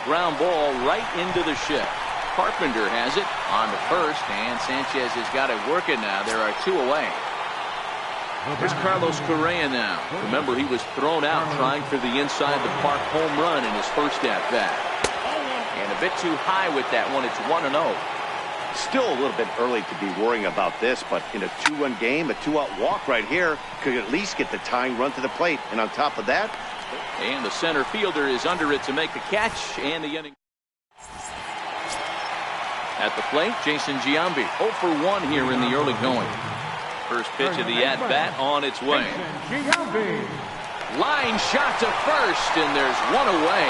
Ground ball right into the shift. Carpenter has it on to first, and Sanchez has got it working now. There are 2 away. Here's Carlos Correa now. Remember, he was thrown out trying for the inside the park home run in his first at-bat. And a bit too high with that one. It's 1-0. Still a little bit early to be worrying about this, but in a 2-1 game, a 2-out walk right here could at least get the tying run to the plate. And on top of that, and the center fielder is under it to make the catch, and the inning. At the plate, Jason Giambi, 0 for 1 here in the early going. First pitch of the at-bat on its way. Line shot to first, and there's 1 away.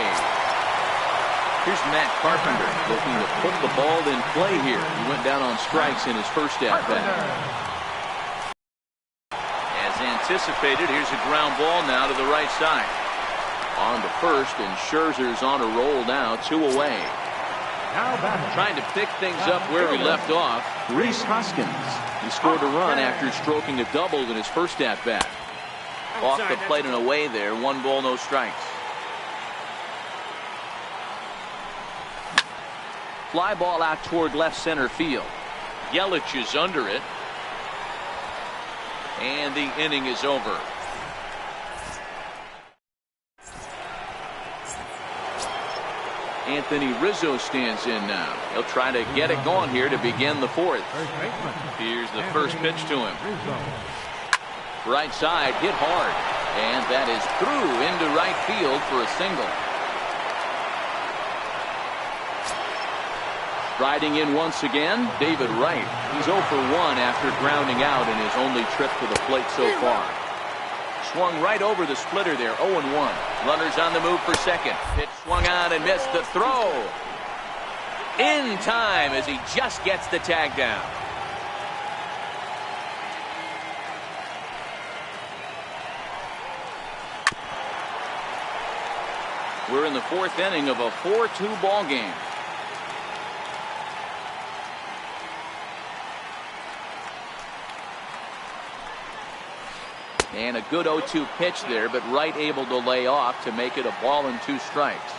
Here's Matt Carpenter looking to put the ball in play here. He went down on strikes in his first at-bat. As anticipated, here's a ground ball now to the right side. On to first, and Scherzer's on a roll now, 2 away. Now batting. Trying to pick things up where we left off, Rhys Hoskins. He scored a run after stroking a double in his first at-bat. Off the plate and away there, 1 ball, no strikes. Fly ball out toward left center field. Yelich is under it. And the inning is over. Anthony Rizzo stands in now. He'll try to get it going here to begin the 4th. Here's the first pitch to him. Right side, hit hard. And that is through into right field for a single. Riding in once again, David Wright. He's 0 for 1 after grounding out in his only trip to the plate so far. Swung right over the splitter there, 0-1. Runners on the move for second. Pitch swung on and missed the throw. In time as he just gets the tag down. We're in the 4th inning of a 4-2 ball game. And a good 0-2 pitch there, but Wright able to lay off to make it a ball and 2 strikes.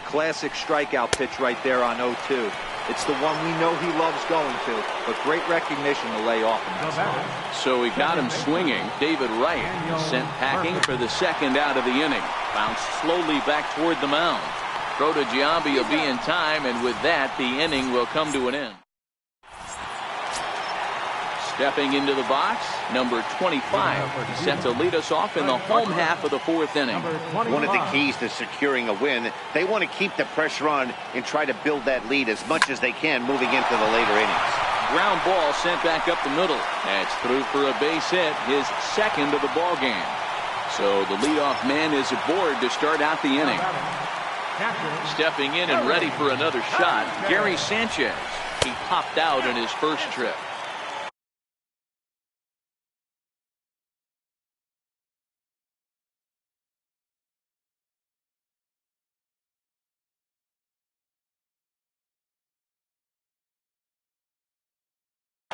Classic strikeout pitch right there on 0-2. It's the one we know he loves going to, but great recognition to lay off in that spot. So he got him swinging. David Wright sent packing for the 2nd out of the inning. Bounced slowly back toward the mound. Throw to Giambi will be in time, and with that, the inning will come to an end. Stepping into the box, number 25, set to lead us off in the home half of the 4th inning. One of the keys to securing a win, they want to keep the pressure on and try to build that lead as much as they can moving into the later innings. Ground ball sent back up the middle. That's through for a base hit, his 2nd of the ball game. So the leadoff man is aboard to start out the inning. Stepping in and ready for another shot, Gary Sanchez. He popped out in his first trip.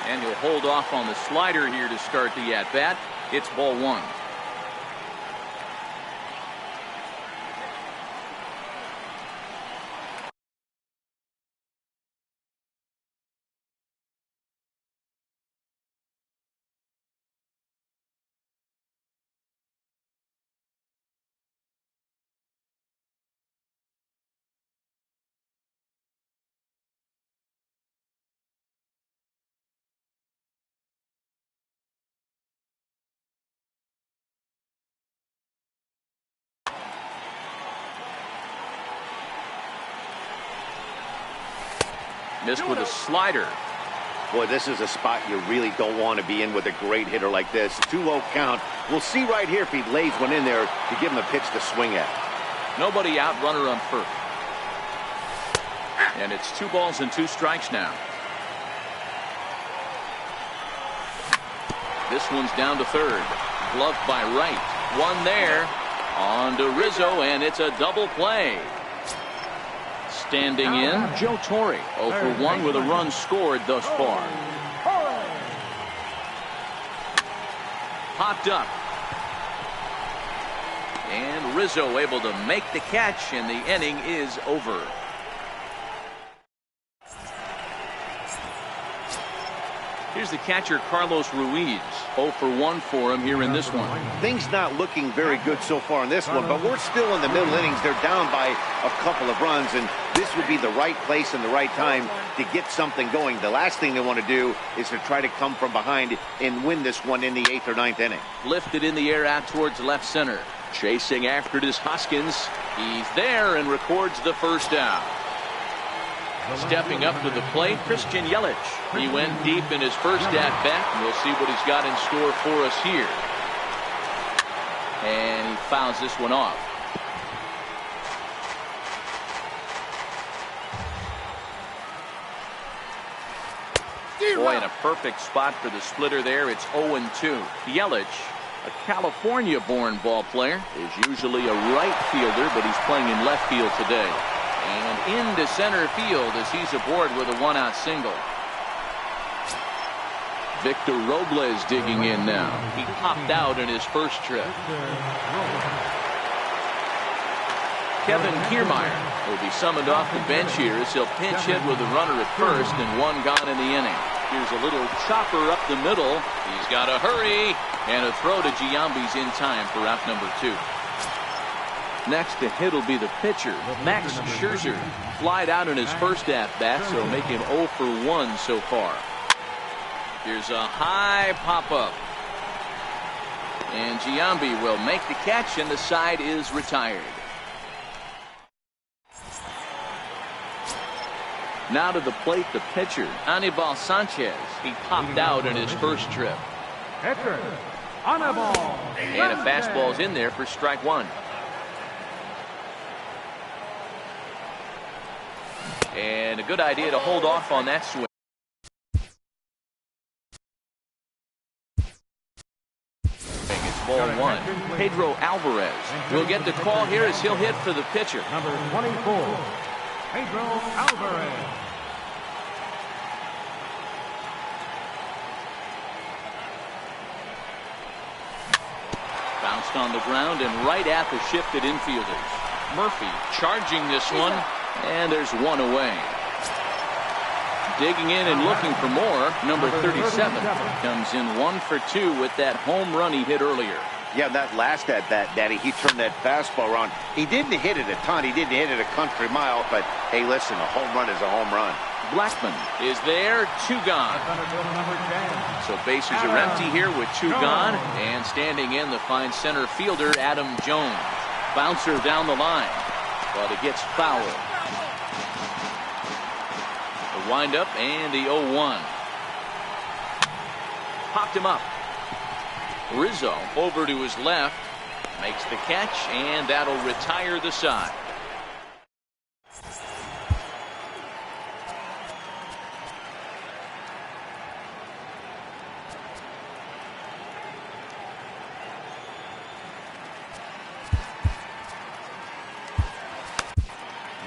And he'll hold off on the slider here to start the at-bat. It's ball 1. Missed with a slider. Boy, this is a spot you really don't want to be in with a great hitter like this. 2-0 count. We'll see right here if he lays one in there to give him a pitch to swing at. Nobody out, runner on first. And it's 2 balls and 2 strikes now. This one's down to third. Gloved by Wright. One there. On to Rizzo, and it's a double play. Standing in, Joe Torre, 0 for 1 with a run scored thus far. Popped up. And Rizzo able to make the catch, and the inning is over. Here's the catcher, Carlos Ruiz. 0 for 1 for him here in this one. Things not looking very good so far in this one, but we're still in the middle innings. They're down by a couple of runs, and this would be the right place and the right time to get something going. The last thing they want to do is to try to come from behind and win this one in the 8th or 9th inning. Lifted in the air out towards left center. Chasing after it is Hoskins. He's there and records the first down. Stepping up to the plate, Christian Yelich. He went deep in his first at-bat, and we'll see what he's got in store for us here. And he fouls this one off. Boy, in a perfect spot for the splitter there. It's 0-2. Yelich A California-born ball player is usually a right fielder, but he's playing in left field today. And into center field as he's aboard with a one-out single. Victor Robles digging in now. He popped out in his first trip. Kevin Kiermaier will be summoned off the bench here as he'll pinch hit with a runner at first and one gone in the inning. Here's a little chopper up the middle. He's got to hurry. And a throw to Giambi's in time for out number 2. Next to hit will be the pitcher, Max Scherzer. Flied out in his first at-bat, so make him 0 for 1 so far. Here's a high pop-up. And Giambi will make the catch, and the side is retired. Now to the plate, the pitcher, Anibal Sanchez. He popped out in his first trip. Pitcher, Anibal. And a fastball's in there for strike 1. And a good idea to hold off on that swing. It's ball 1. Pedro Alvarez will get the call here as he'll hit for the pitcher. Number 24, Pedro Alvarez. Bounced on the ground and right at the shifted infielders. Murphy charging this one, and there's one away. Digging in and looking for more, number 37 comes in 1 for 2 with that home run he hit earlier. Yeah, that last at-bat, Daddy, he turned that fastball around. He didn't hit it a ton. He didn't hit it a country mile, but hey, listen, a home run is a home run. Blackman is there, 2 gone. So bases are empty here with 2 gone, and standing in the fine center fielder Adam Jones. Bouncer down the line, but it gets fouled. The windup and the 0-1. Popped him up. Rizzo over to his left, makes the catch, and that'll retire the side.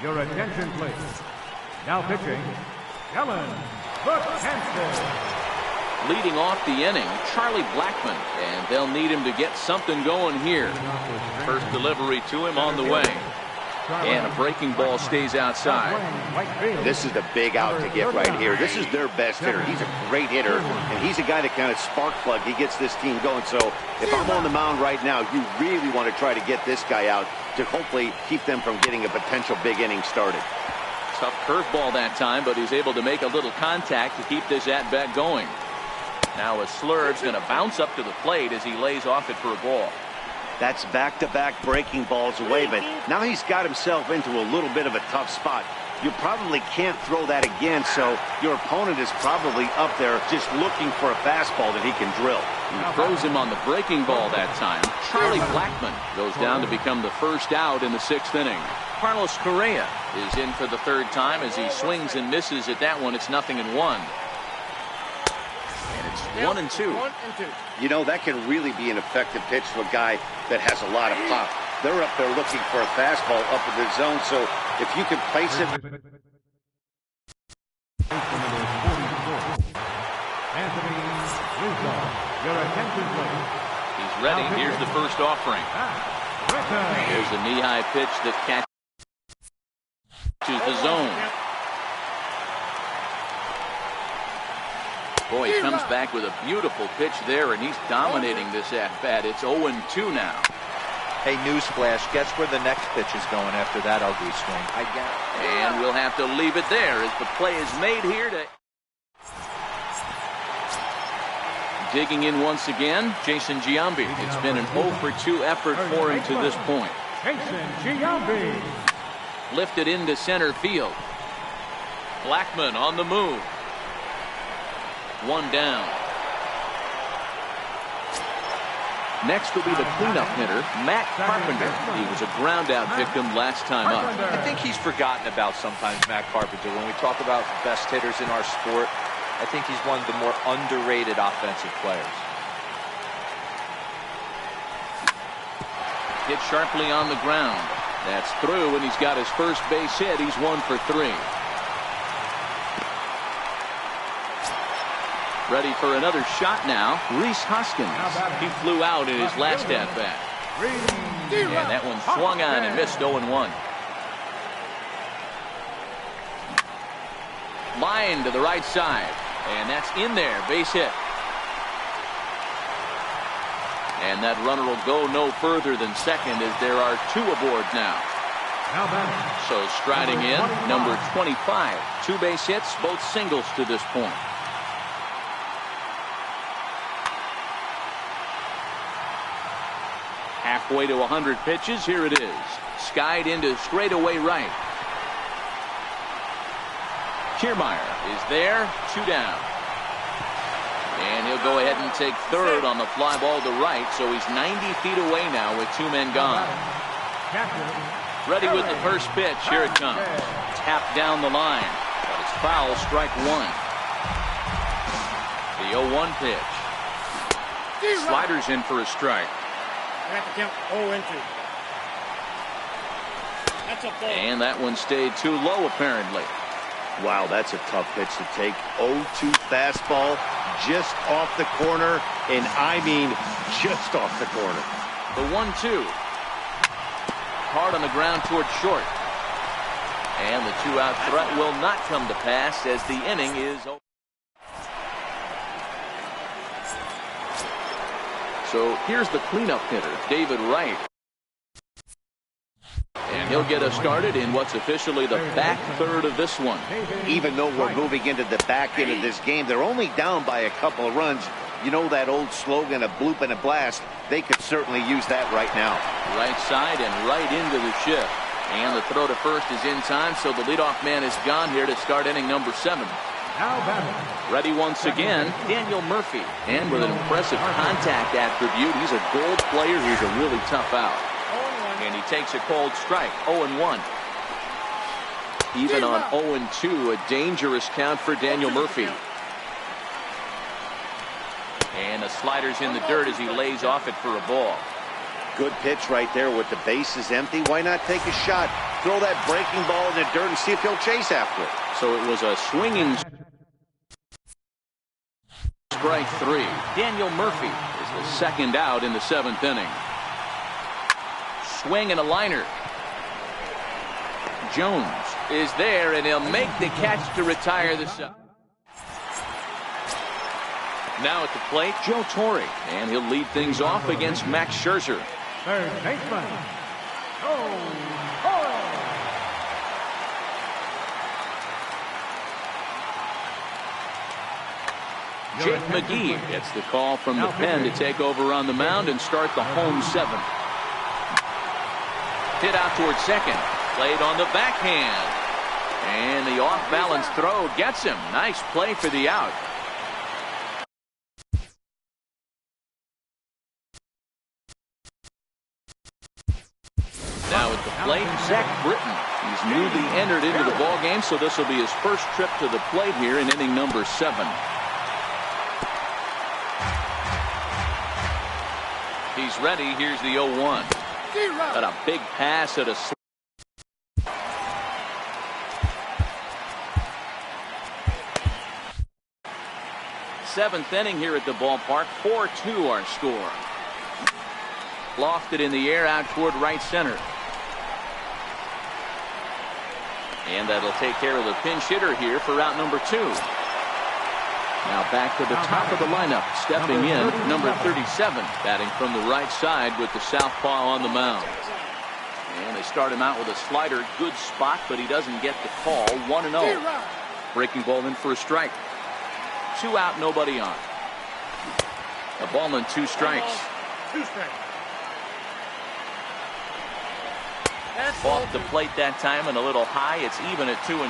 Your attention, please. Now pitching, Ellen Burtch. Leading off the inning, Charlie Blackman, and they'll need him to get something going here. First delivery to him on the way. And a breaking ball stays outside. This is the big out to get right here. This is their best hitter. He's a great hitter, and he's a guy that kind of spark plug. He gets this team going. So if I'm on the mound right now, you really want to try to get this guy out to hopefully keep them from getting a potential big inning started. Tough curveball that time, but he's able to make a little contact to keep this at-bat going. Now a Slurve's going to bounce up to the plate as he lays off it for a ball. That's back-to-back breaking balls away, but now he's got himself into a little bit of a tough spot. You probably can't throw that again, so your opponent is probably up there just looking for a fastball that he can drill. He throws him on the breaking ball that time. Charlie Blackman goes down to become the first out in the 6th inning. Carlos Correa is in for the 3rd time as he swings and misses at that one. It's 0-1. And it's 1-2. You know, that can really be an effective pitch to a guy that has a lot of pop. They're up there looking for a fastball up in the zone, so if you can place it. He's ready. Here's the first offering. Here's a knee-high pitch that catches the zone. Boy, he comes back with a beautiful pitch there, and he's dominating this at-bat. It's 0-2 now. Hey, newsflash, guess where the next pitch is going after that ugly swing? I got it. And we'll have to leave it there as the play is made here to... Digging in once again, Jason Giambi. It's been an 0 for 2 effort for him to this point. Jason Giambi. Lifted into center field. Blackman on the move. 1 down. Next will be the cleanup hitter, Matt Carpenter. He was a ground-out victim last time up. I think he's forgotten about sometimes, Matt Carpenter. When we talk about best hitters in our sport, I think he's one of the more underrated offensive players. hit sharply on the ground. That's through, and he's got his first base hit. He's 1 for 3. Ready for another shot now. Rhys Hoskins. He flew out in his last at-bat. And that one swung on and missed 0-1. Line to the right side. And that's in there. Base hit. And that runner will go no further than second as there are 2 aboard now. So striding in, number 25. 2 base hits, both singles to this point. Halfway to 100 pitches. Here it is. Skied into straightaway right. Kiermaier is there. 2 down. And he'll go ahead and take third on the fly ball to right. So he's 90 feet away now with 2 men gone. Ready with the first pitch. Here it comes. Tapped down the line. But it's foul. Strike 1. The 0-1 pitch. Sliders in for a strike. We have to count 0-2. That's a ball. And that one stayed too low, apparently. Wow, that's a tough pitch to take. 0-2 fastball just off the corner, and I mean just off the corner. The 1-2. Hard on the ground toward short. And the 2-out threat will not come to pass as the inning is over. So here's the cleanup hitter, David Wright. And he'll get us started in what's officially the back third of this one. Even though we're moving into the back end of this game, they're only down by a couple of runs. You know that old slogan, a bloop and a blast? They could certainly use that right now. Right side and right into the shift. And the throw to first is in time, so the leadoff man is gone here to start inning number 7. Ready once again, Daniel Murphy. And with an impressive contact attribute, he's a gold player. He's a really tough out. And he takes a cold strike, 0-1. Even on 0-2, a dangerous count for Daniel Murphy. And the slider's in the dirt as he lays off it for a ball. Good pitch right there with the bases empty. Why not take a shot? Throw that breaking ball in the dirt and see if he'll chase after it. So it was a swinging strike 3. Daniel Murphy is the second out in the 7th inning. Swing and a liner. Jones is there, and he'll make the catch to retire the side. Now at the plate, Joe Torre, and he'll lead things off against Max Scherzer. Third baseman, Jake McGee gets the call from the pen to take over on the mound and start the home 7th. Hit out towards second. Played on the backhand. And the off-balance throw gets him. Nice play for the out. Now at the plate, Zach Britton. He's newly entered into the ball game, so this will be his first trip to the plate here in inning number 7. He's ready. Here's the 0-1. Got a big pass at a 7th inning here at the ballpark. 4-2 our score. Lofted in the air out toward right center. And that'll take care of the pinch hitter here for out number 2. Now back to the top of the lineup. Stepping in, number 37. Batting from the right side with the southpaw on the mound. And they start him out with a slider. Good spot, but he doesn't get the call. 1-0. Breaking ball in for a strike. 2 out, nobody on. A ball and 2 strikes. 2 strikes. Off the plate that time and a little high. It's even at 2-2.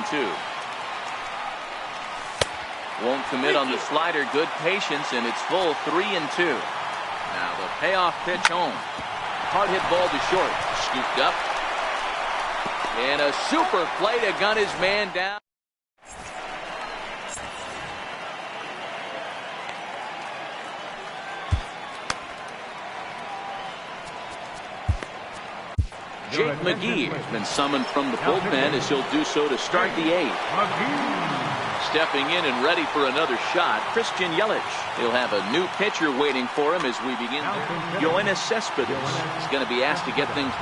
Won't commit on the slider. Good patience, and it's full 3-2. Now the payoff pitch home. Hard hit ball to short. Scooped up. And a super play to gun his man down. Jake McGee has been summoned from the bullpen as he'll do so to start the 8th. Stepping in and ready for another shot, Christian Yelich. He'll have a new pitcher waiting for him as we begin. Yoenis Cespedes is going to be asked to get things.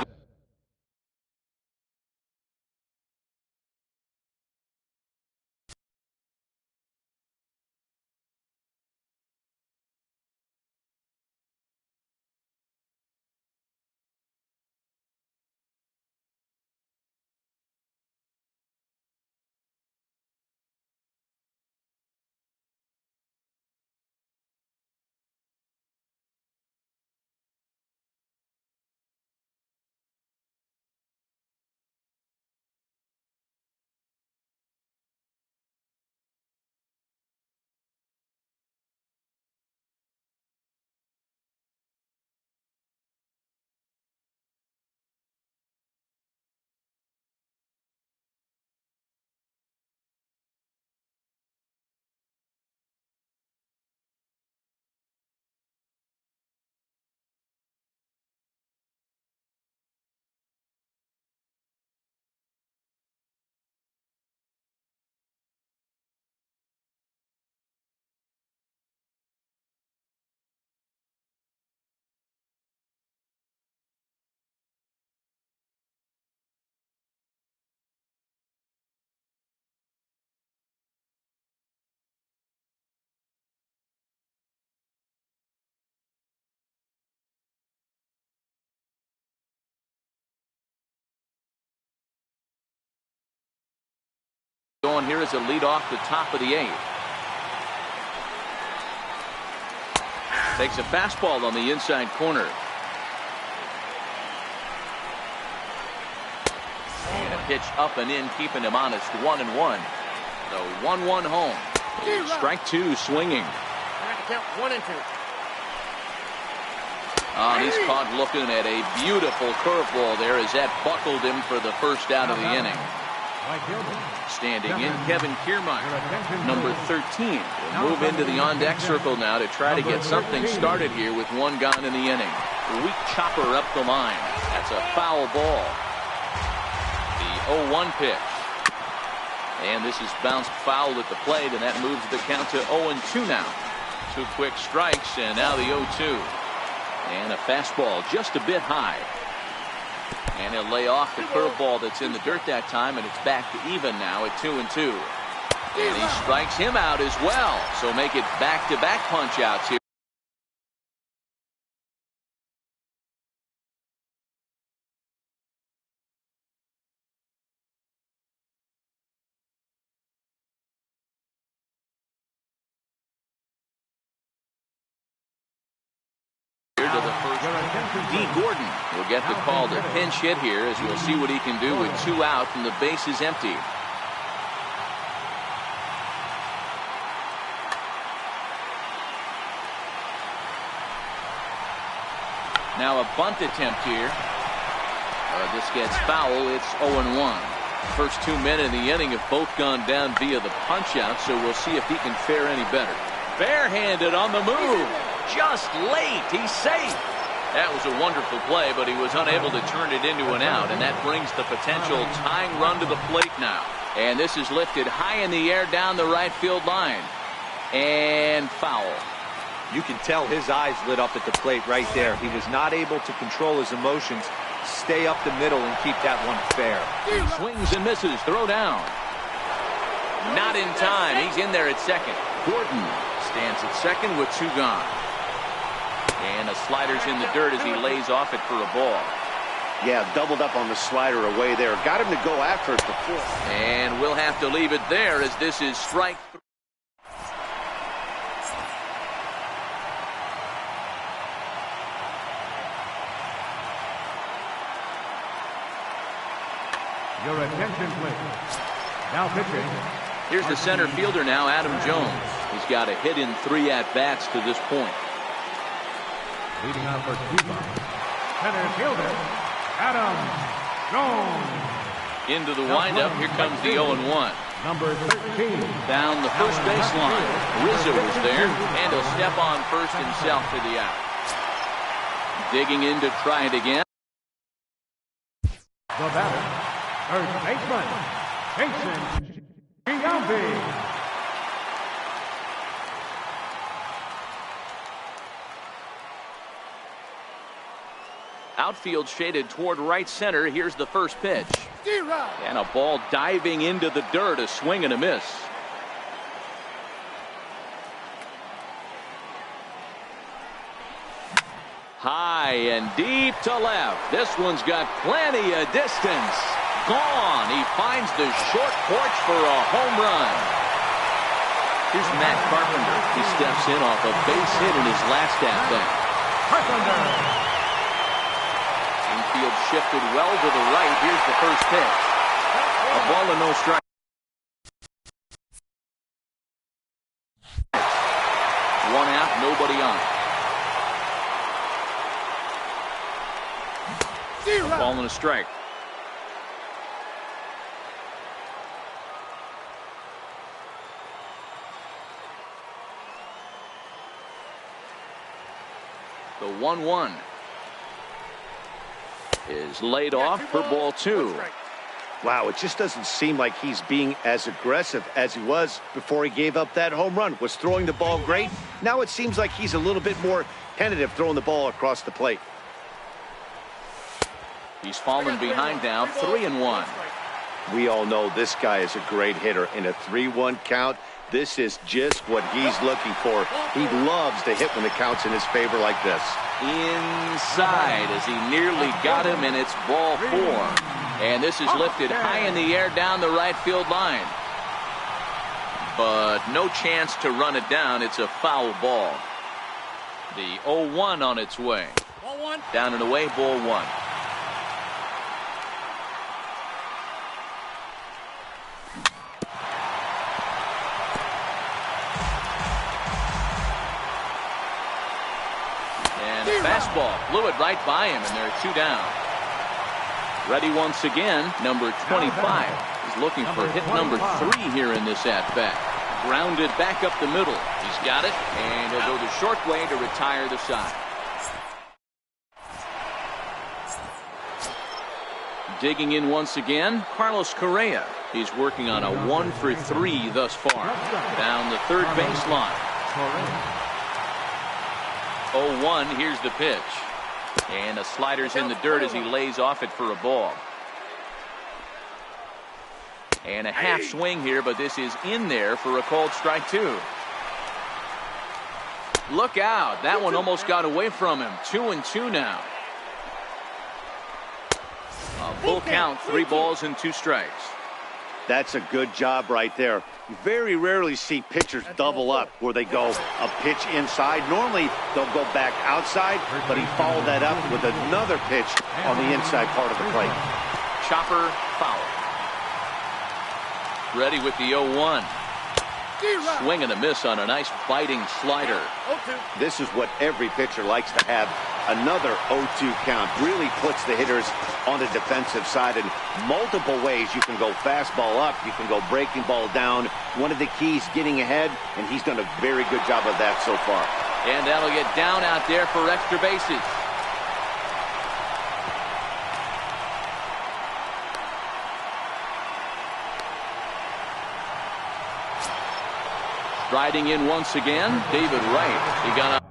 Going here as a lead off the top of the 8th. Takes a fastball on the inside corner. And a pitch up and in, keeping him honest. 1-1. The 1-1 home. Strike 2 swinging. Count 1-2. He's caught looking at a beautiful curveball there as that buckled him for the first out of the inning. Standing in, Kevin Kiermaier, number 13, will move into the on-deck circle now to try to get something started here with 1 gone in the inning. A weak chopper up the line. That's a foul ball. The 0-1 pitch. And this is bounced foul at the plate, and that moves the count to 0-2 now. 2 quick strikes, and now the 0-2. And a fastball just a bit high. And he'll lay off the curveball that's in the dirt that time, and it's back to even now at 2-2. And he strikes him out as well. So make it back-to-back punch-outs here. To the first. D. Gordon will get the call to pinch hit here as we'll see what he can do with 2 out and the base is empty. Now a bunt attempt here. This gets foul. It's 0-1. First 2 men in the inning have both gone down via the punch out, so we'll see if he can fare any better. Barehanded on the move. Just late. He's safe. That was a wonderful play, but he was unable to turn it into an out, and that brings the potential tying run to the plate now. And this is lifted high in the air down the right field line. And foul. You can tell his eyes lit up at the plate right there. He was not able to control his emotions, stay up the middle, and keep that one fair. He swings and misses. Throw down. Not in time. He's in there at second. Gordon stands at second with 2 gone. And the slider's in the dirt as he lays off it for a ball. Yeah, doubled up on the slider away there. Got him to go after it before. And we'll have to leave it there as this is strike 3. Your attention, please. Now pitching. Here's the center fielder now, Adam Jones. He's got a hit in 3 at-bats to this point. Leading off for Cuba, center fielder, Adam Jones. Into the windup. Here comes the 0-1. Number 13. Down the first baseline. Rizzo is there, and he'll step on first himself for the out. Digging in to try it again. The batter, first baseman, Jason Giambi. Outfield shaded toward right center. Here's the first pitch. And a ball diving into the dirt. A swing and a miss. High and deep to left. This one's got plenty of distance. Gone. He finds the short porch for a home run. Here's Matt Carpenter. He steps in off a base hit in his last at-bat. Carpenter. Infield shifted well to the right. Here's the first pitch. A ball and no strike. One out, nobody on. A ball and a strike. The 1-1 is laid off for ball two. Wow, it just doesn't seem like he's being as aggressive as he was before he gave up that home run. Was throwing the ball great. Now it seems like he's a little bit more tentative throwing the ball across the plate. He's fallen behind now, 3-1. We all know this guy is a great hitter. In a 3-1 count, this is just what he's looking for. He loves to hit when the count's in his favor like this. Inside as he nearly got him, and it's ball four. And this is lifted high in the air down the right field line. But no chance to run it down. It's a foul ball. The 0-1 on its way. Down and away, ball one. Fastball blew it right by him, and there are two down. Ready once again, number 25. He's looking for hit number 3 here in this at-bat. Grounded back up the middle. He's got it, and he'll go the short way to retire the side. Digging in once again, Carlos Correa. He's working on a 1 for 3 thus far. Down the third baseline. 0-1, here's the pitch. And the slider's in the dirt as he lays off it for a ball. And a half swing here, but this is in there for a called strike 2. Look out. That one almost got away from him. 2-2 now. A full count, 3 balls and 2 strikes. That's a good job right there. You very rarely see pitchers double up where they go a pitch inside. Normally they'll go back outside, but he followed that up with another pitch on the inside part of the plate. Chopper foul. Ready with the 0-1. Swing and a miss on a nice biting slider. This is what every pitcher likes to have. Another 0-2 count really puts the hitters on the defensive side in multiple ways. You can go fastball up, you can go breaking ball down. One of the keys, getting ahead, and he's done a very good job of that so far. And that'll get down out there for extra bases. Riding in once again, David Wright. He got a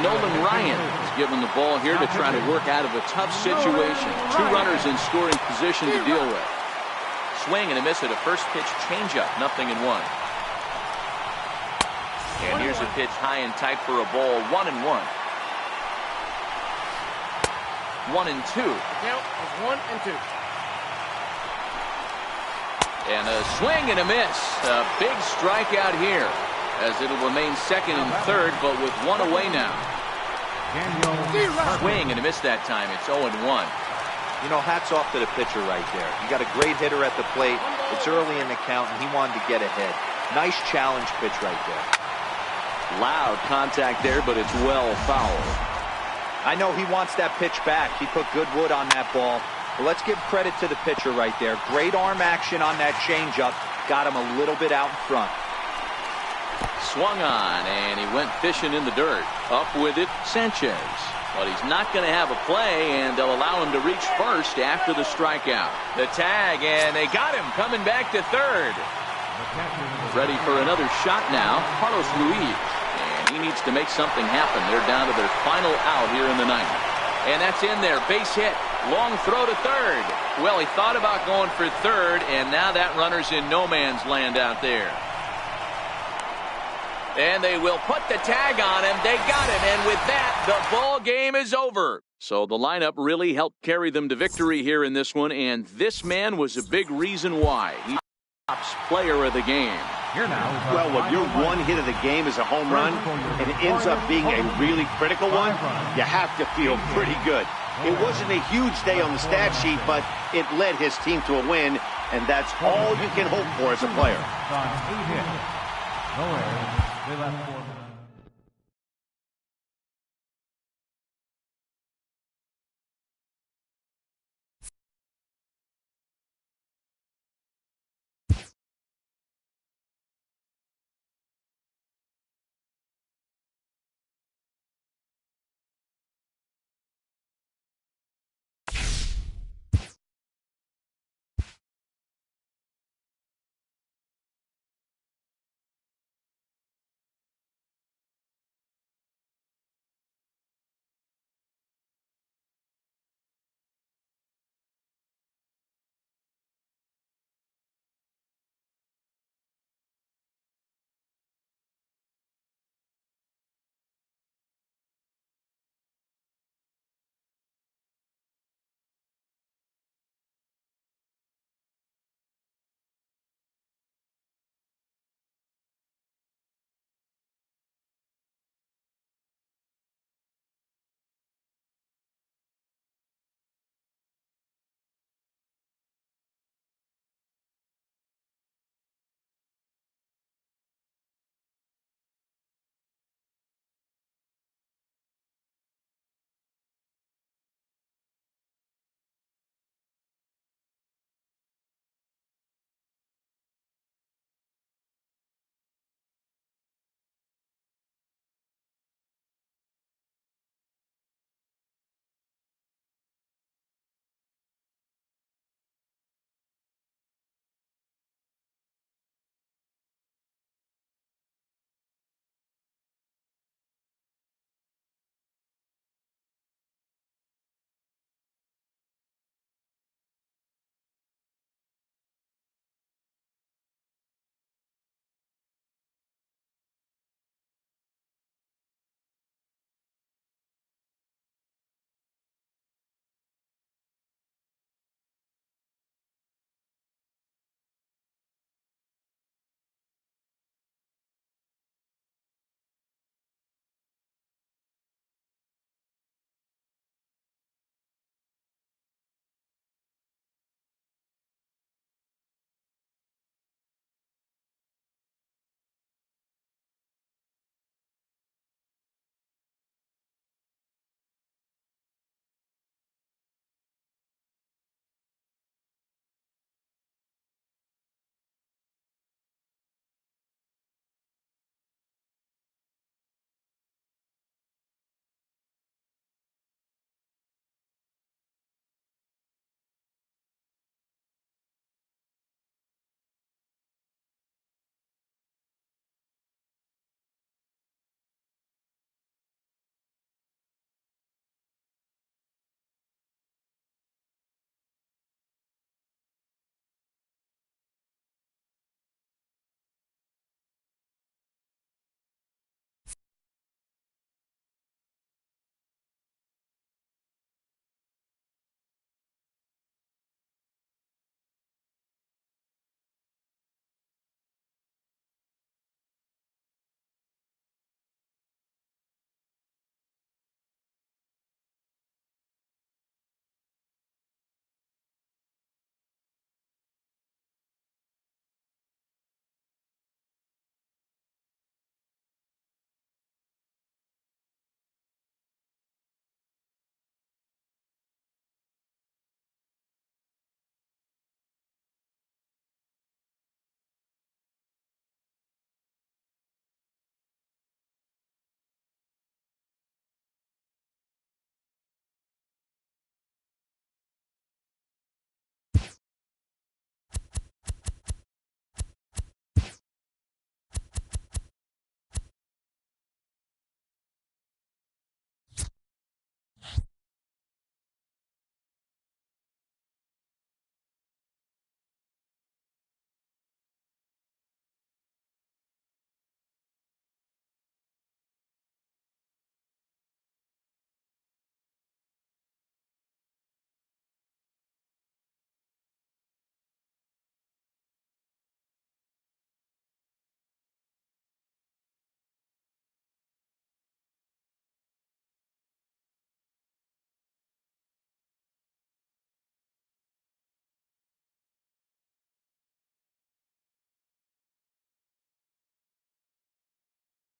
Nolan Ryan is given the ball here to try to work out of a tough situation. 2 runners in scoring position to deal with. Swing and a miss at a first pitch changeup. 0-1. And here's a pitch high and tight for a ball. 1-1. 1-2. Count is 1-2. And a swing and a miss. A big strikeout here as it'll remain second and third, but with 1 away now. Swing and a miss that time. It's 0-1. You know, hats off to the pitcher right there. You got a great hitter at the plate. It's early in the count, and he wanted to get ahead. Nice challenge pitch right there. Loud contact there, but it's well fouled. I know he wants that pitch back. He put good wood on that ball. But let's give credit to the pitcher right there. Great arm action on that changeup. Got him a little bit out in front. Swung on, and he went fishing in the dirt. Up with it, Sanchez. But he's not going to have a play, and they'll allow him to reach first after the strikeout. The tag, and they got him coming back to third. Ready for another shot now, Carlos Ruiz. And he needs to make something happen. They're down to their final out here in the ninth. And that's in there. Base hit. Long throw to third. Well, he thought about going for third, and now that runner's in no man's land out there. And they will put the tag on him. They got him. And with that, the ball game is over. So the lineup really helped carry them to victory here in this one. And this man was a big reason why. He tops player of the game. Well, when your one hit of the game is a home run, and it ends up being a really critical one, you have to feel pretty good. It wasn't a huge day on the stat sheet, but it led his team to a win, and that's all you can hope for as a player. No errors. They left 4